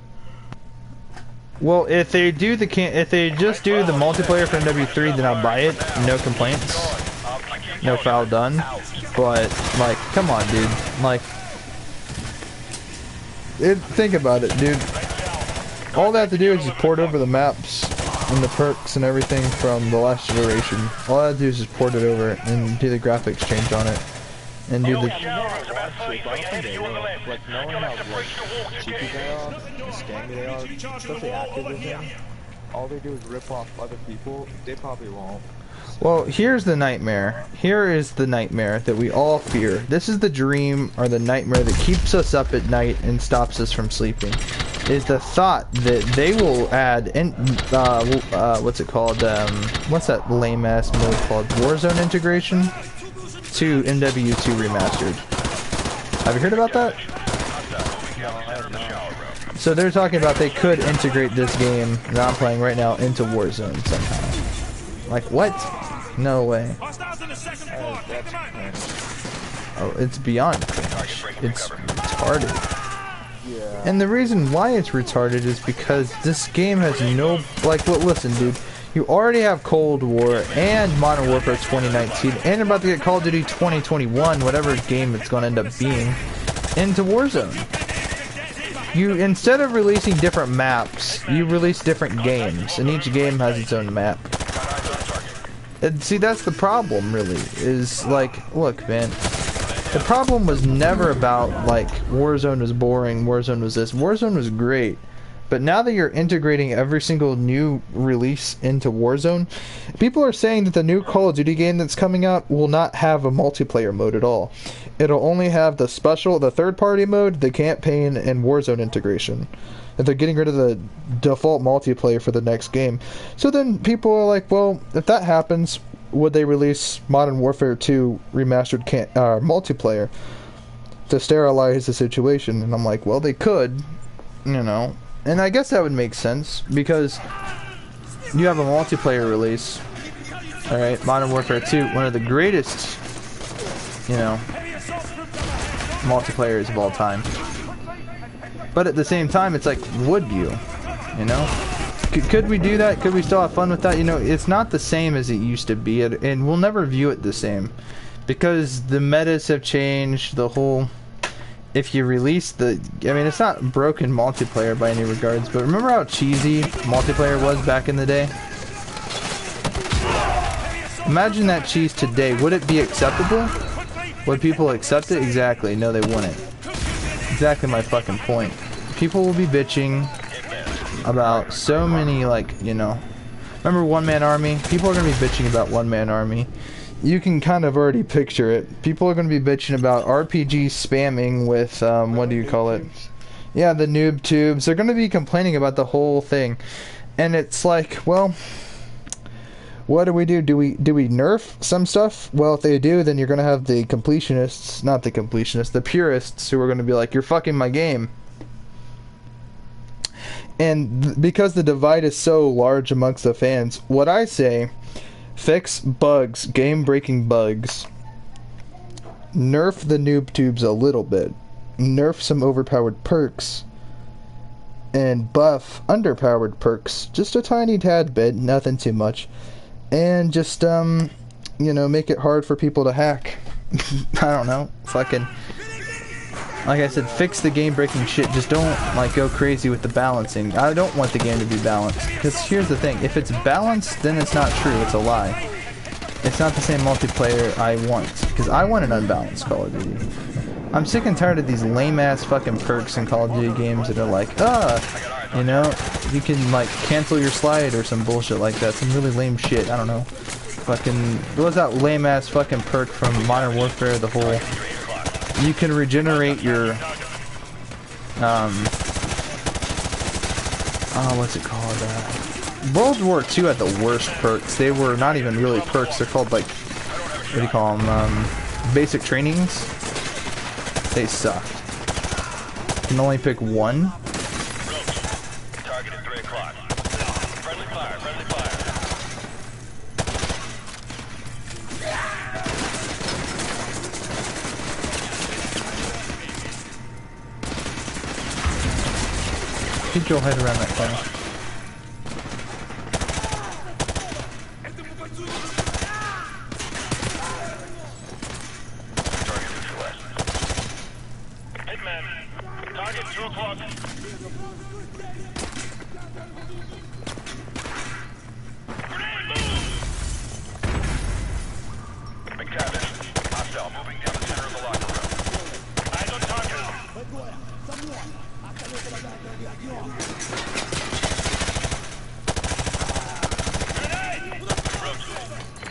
Well, if they do if they just do the multiplayer for MW3, then I'll buy it. No complaints. No foul done. But like, come on, dude. Like, think about it, dude. All they have to do is just port over the maps and the perks and everything from the last generation. All I have to do is just port it over and do the graphics change on it. And do the... Like, knowing how cheeky they are, and scammy they are, especially Activision, all they do is rip off other people, they probably won't. Well, here's the nightmare. Here is the nightmare that we all fear. This is the dream or the nightmare that keeps us up at night and stops us from sleeping. Is the thought that they will add what's it called? What's that lame ass mode called? Warzone integration to MW2 remastered. Have you heard about that? So they're talking about they could integrate this game that I'm playing right now into Warzone somehow. Like what? No way. it's beyond cringe. It's retarded. And the reason why it's retarded is because this game has no, like, well, listen, dude, you already have Cold War and Modern Warfare 2019, and you're about to get Call of Duty 2021, whatever game it's going to end up being, into Warzone. You, instead of releasing different maps, you release different games, and each game has its own map. And see, that's the problem, really, is, like, look, man, the problem was never about, like, Warzone was boring, Warzone was this. Warzone was great. But now that you're integrating every single new release into Warzone, people are saying that the new Call of Duty game that's coming out will not have a multiplayer mode at all. It'll only have the third-party mode, the campaign, and Warzone integration. And they're getting rid of the default multiplayer for the next game. So then people are like, well, if that happens, would they release Modern Warfare 2 remastered multiplayer to sterilize the situation? And I'm like, well, they could, you know. And I guess that would make sense, because you have a multiplayer release, alright, Modern Warfare 2, one of the greatest, you know, multiplayers of all time. But at the same time, it's like, would you know? Could we do that? Could we still have fun with that? You know, it's not the same as it used to be, and we'll never view it the same, because the metas have changed. The whole, if you release the, I mean, it's not broken multiplayer by any regards, but remember how cheesy multiplayer was back in the day? Imagine that cheese today. Would it be acceptable? Would people accept it? Exactly. No, they wouldn't. Exactly my fucking point. People will be bitching about so many, like, you know, remember One Man Army? People are going to be bitching about One Man Army. You can kind of already picture it. People are going to be bitching about RPG spamming with, what do you call it? Yeah, the noob tubes. They're going to be complaining about the whole thing. And it's like, well, what do we do? Do we nerf some stuff? Well, if they do, then you're going to have the completionists, not the completionists, the purists who are going to be like, you're fucking my game. And because the divide is so large amongst the fans, what I say, fix bugs, game-breaking bugs. Nerf the noob tubes a little bit. Nerf some overpowered perks. And buff underpowered perks. Just a tiny tad bit, nothing too much. And just, you know, make it hard for people to hack. I don't know. Fucking, like I said, fix the game-breaking shit. Just don't, like, go crazy with the balancing. I don't want the game to be balanced. Because here's the thing. If it's balanced, then it's not true. It's a lie. It's not the same multiplayer I want. Because I want an unbalanced Call of Duty. I'm sick and tired of these lame-ass fucking perks in Call of Duty games that are like, you know, you can, like, cancel your slide or some bullshit like that. Some really lame shit. I don't know. Fucking, what was that lame-ass fucking perk from Modern Warfare? The whole, you can regenerate your, what's it called? World War II had the worst perks. They were not even really perks. They're called, like, what do you call them? Basic trainings. They sucked. You can only pick one. Target at 3 o'clock. Friendly fire, friendly fire. Get your head around that corner. Hitman, target 2 o'clock. Grenade, move! McCavish, hostile moving down the center of the locker room. Eyes on target. Grenade! Roach,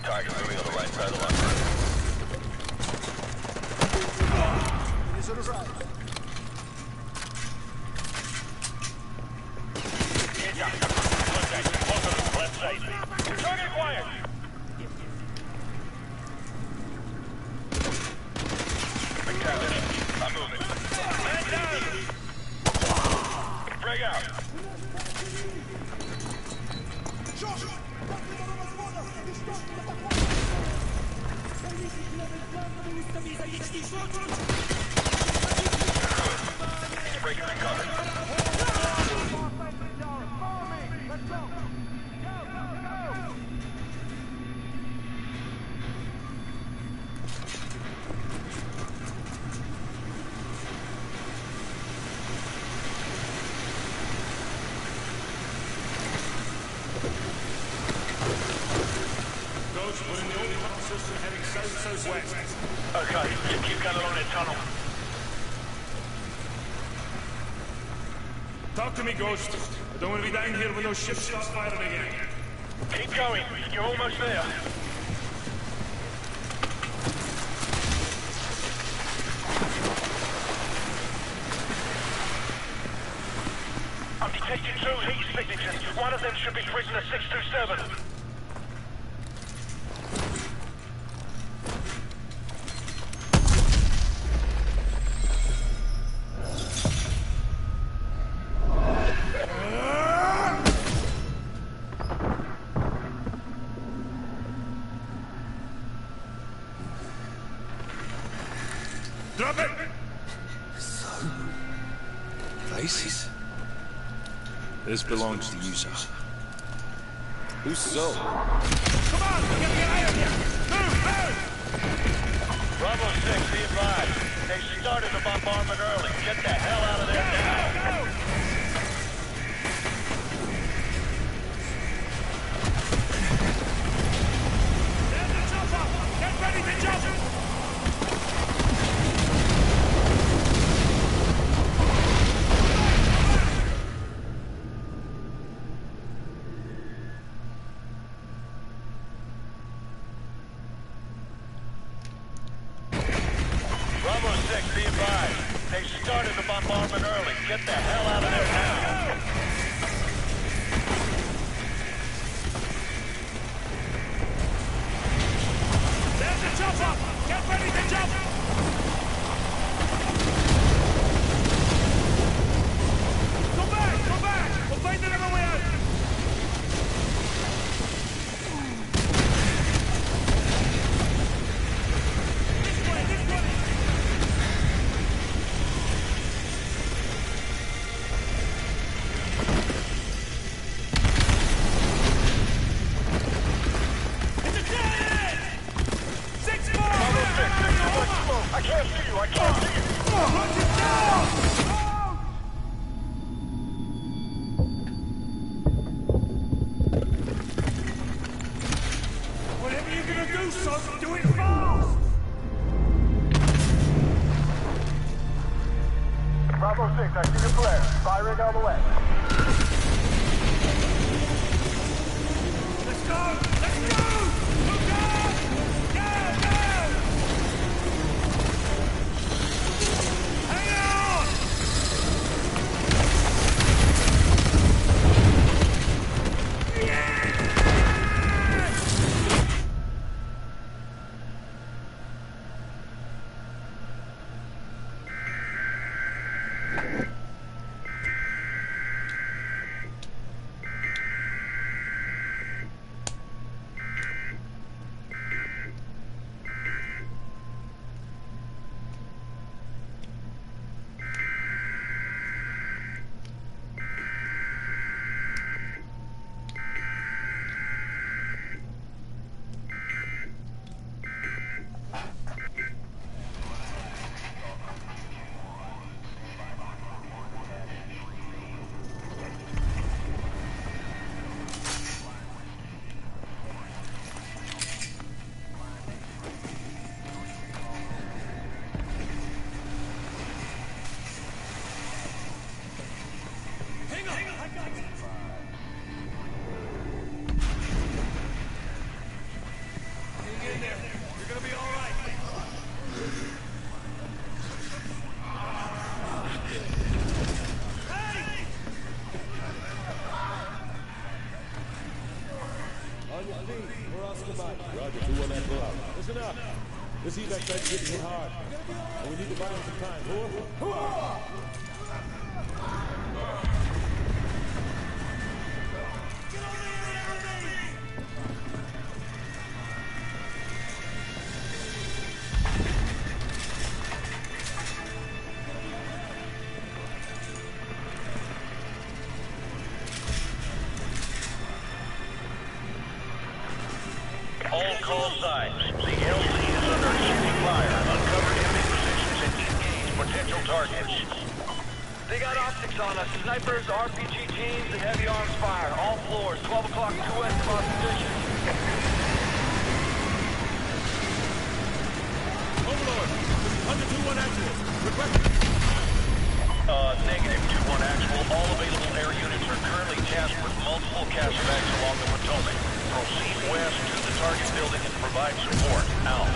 target moving on the right side of the locker room. Target acquired. McCavish, I'm moving. Man down. Frag out. Breaking the cover. Ghost, we're in the old tunnel system heading south-southwest. Okay, just keep going along that tunnel. Talk to me, Ghost. I don't want to be down here when those ships start firing again. Keep going. You're almost there. I'm detecting 2 heat signatures. One of them should be prisoner 627. Drop it! So? Faces? This belongs to you, sir. Who's so? Come on! We gotta get out of here! Move! Move! Bravo 6, be advised. They started the bombardment early. Get the hell out of there now. Go! There's the chopper! Get ready to jump! Bravo 6, be advised. They started the bombardment early. Get the hell out of there now. There's the chopper! Get ready to jump! Go back! Go back! We'll find another way out! This way! This way! It's a dead end! 6 more! Bravo 6, there's too much smoke. I can't see you. I can't see you. Watch it down! Whatever you're gonna do, son, do it fast! Bravo 6, I see your flare. Firing on the way. Let's go! Let's go! Look out! Go! Go! Hang on! Roger, 2-1 that blow. Listen up. This evac site's getting hit hard. And we need to buy him some time. potential targets. They got optics on us. Snipers, RPG teams, and heavy arms fire. All floors. 12 o'clock, 2 west of our position. Overlord, this is 102-1 actual. Request. Negative 2-1 actual. All available air units are currently tasked with multiple casevacs along the Potomac. Proceed west to the target building and provide support. Out.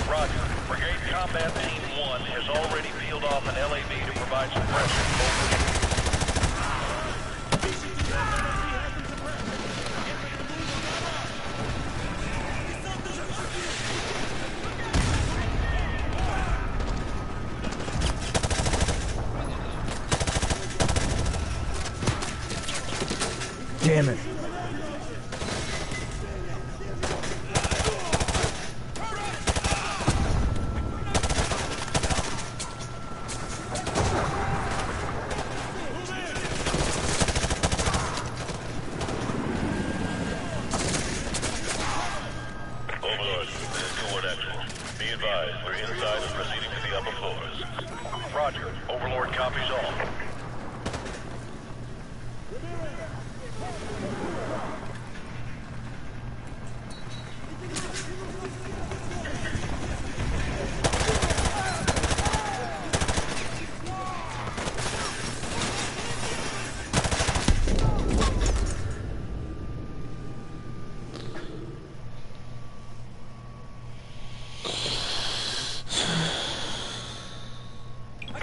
Roger. Brigade Combat Team 1 has already peeled off an LAV to provide suppression. Damn it. Overlord, this is 2-1 actual. Be advised, we're inside and proceeding to the upper floors. Roger. Overlord copies all.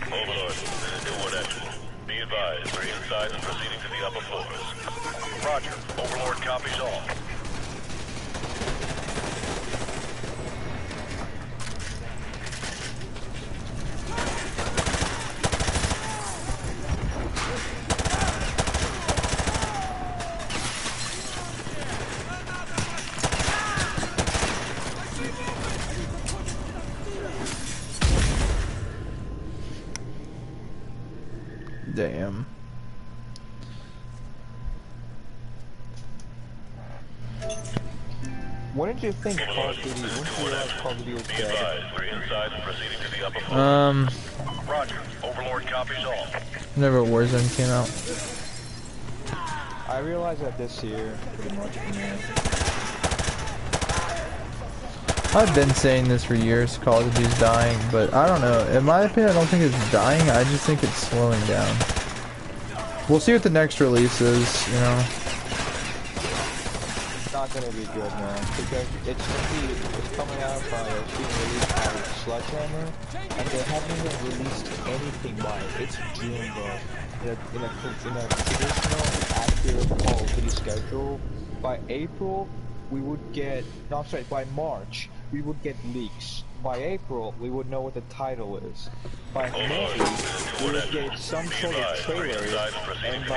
Overlord, this is 2-1 actual. Be advised, we're inside and proceeding to the upper floors. Roger. Overlord copies all. Damn. What did you think Call of Duty? When did you realize Call of Duty was Be dead? advised, we're inside and proceeding to the upper floors. Roger. Overlord copies all. Whenever Warzone came out. I realized that this year, pretty much. I've been saying this for years, Call of Duty's dying, but I don't know. In my opinion, I don't think it's dying, I just think it's slowing down. We'll see what the next release is, you know. It's not gonna be good, man, because it's coming out by, it's being released by Sledgehammer, and they haven't even released anything by it. It's June, bro. In a traditional, accurate Call of Duty schedule, by April, we would get, no, I'm sorry, by March, we would get leaks. By April, we would know what the title is. By May, we would get some sort of trailer, and by,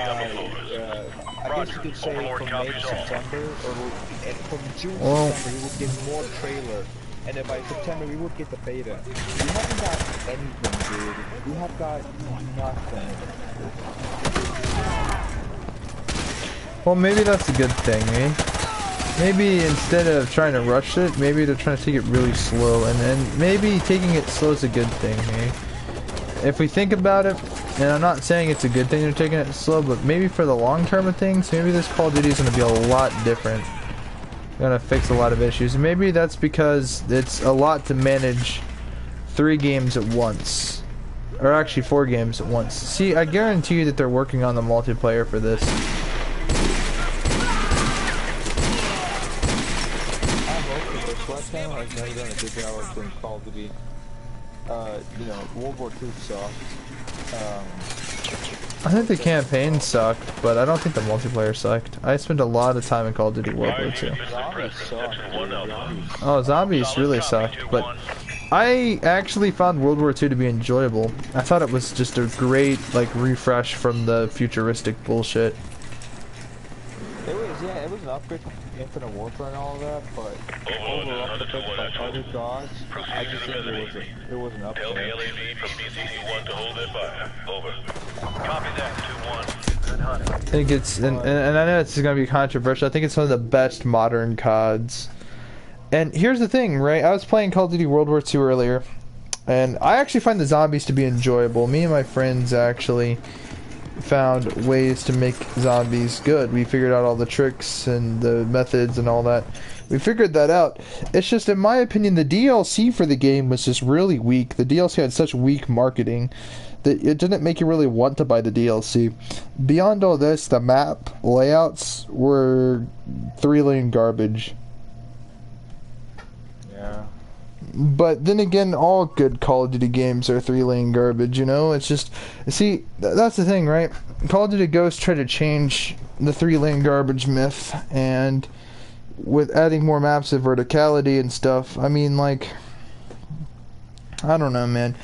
I guess you could say from May to September, and from June to September, we would get more trailer, and then by September, we would get the beta. We haven't got anything, dude. We have got nothing. Well, maybe that's a good thing, eh? Maybe instead of trying to rush it, maybe they're trying to take it really slow, and then maybe taking it slow is a good thing, eh? If we think about it, and I'm not saying it's a good thing they're taking it slow, but maybe for the long term of things, maybe this Call of Duty is going to be a lot different. Going to fix a lot of issues. And maybe that's because it's a lot to manage 3 games at once. Or actually 4 games at once. See, I guarantee you that they're working on the multiplayer for this. Sledgehammer has never done a good job in Call of Duty. You know, World War II sucked. I think the campaign sucked, but I don't think the multiplayer sucked. I spent a lot of time in Call of Duty World War II. Zombies sucked. Oh, zombies really sucked, but I actually found World War II to be enjoyable. I thought it was just a great, like, refresh from the futuristic bullshit. It was, yeah, yeah, it was an upgrade from Infinite Warfare and all of that, but overall compared to like other gods, I just think it was an upgrade. Tell the LAV from BCC-1 to hold their fire. Over. Copy that, 2-1. Good hunting. I think it's, and I know it's going to be controversial, I think it's one of the best modern CODs. And here's the thing, right? I was playing Call of Duty World War II earlier, and I actually find the zombies to be enjoyable. Me and my friends actually found ways to make zombies good. We figured out all the tricks and the methods and all that. We figured that out. It's just, in my opinion, the DLC for the game was just really weak. The DLC had such weak marketing that it didn't make you really want to buy the DLC. Beyond all this, the map layouts were 3-lane garbage. Yeah. But then again, all good Call of Duty games are 3-lane garbage, you know? It's just, see, that's the thing, right? Call of Duty Ghosts try to change the 3-lane garbage myth, and with adding more maps of verticality and stuff, I mean, like, I don't know, man.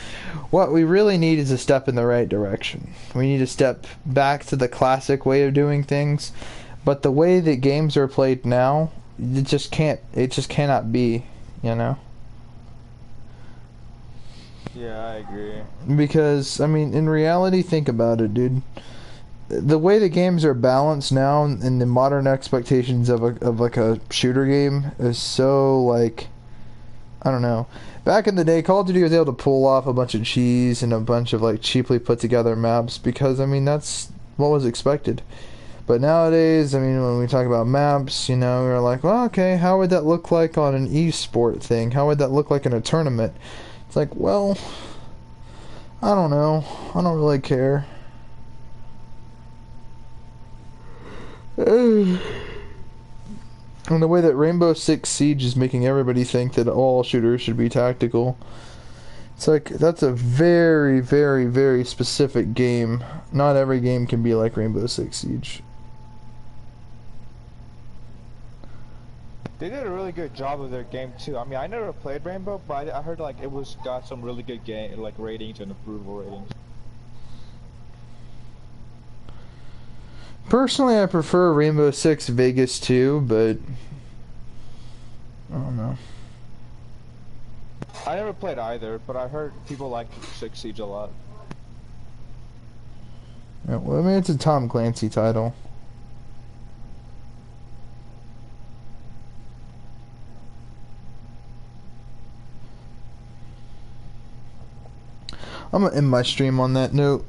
What we really need is a step in the right direction. We need to step back to the classic way of doing things, but the way that games are played now, it just cannot be, you know? Yeah, I agree. Because, I mean, in reality, think about it, dude. The way the games are balanced now, and the modern expectations of like a shooter game is so, like, I don't know. Back in the day, Call of Duty was able to pull off a bunch of cheese and a bunch of, like, cheaply put together maps because, I mean, that's what was expected. But nowadays, I mean, when we talk about maps, you know, we're like, well, okay, how would that look like on an e-sport thing? How would that look like in a tournament? It's like, well, I don't know. I don't really care. And the way that Rainbow Six Siege is making everybody think that all shooters should be tactical. It's like, that's a very, very, very specific game. Not every game can be like Rainbow Six Siege. They did a really good job of their game too. I mean, I never played Rainbow, but I heard like it was got some really good game like ratings and approval ratings. Personally, I prefer Rainbow Six Vegas 2, but I don't know. I never played either, but I heard people like Six Siege a lot. Yeah, well, I mean, it's a Tom Clancy title. I'm gonna end my stream on that note.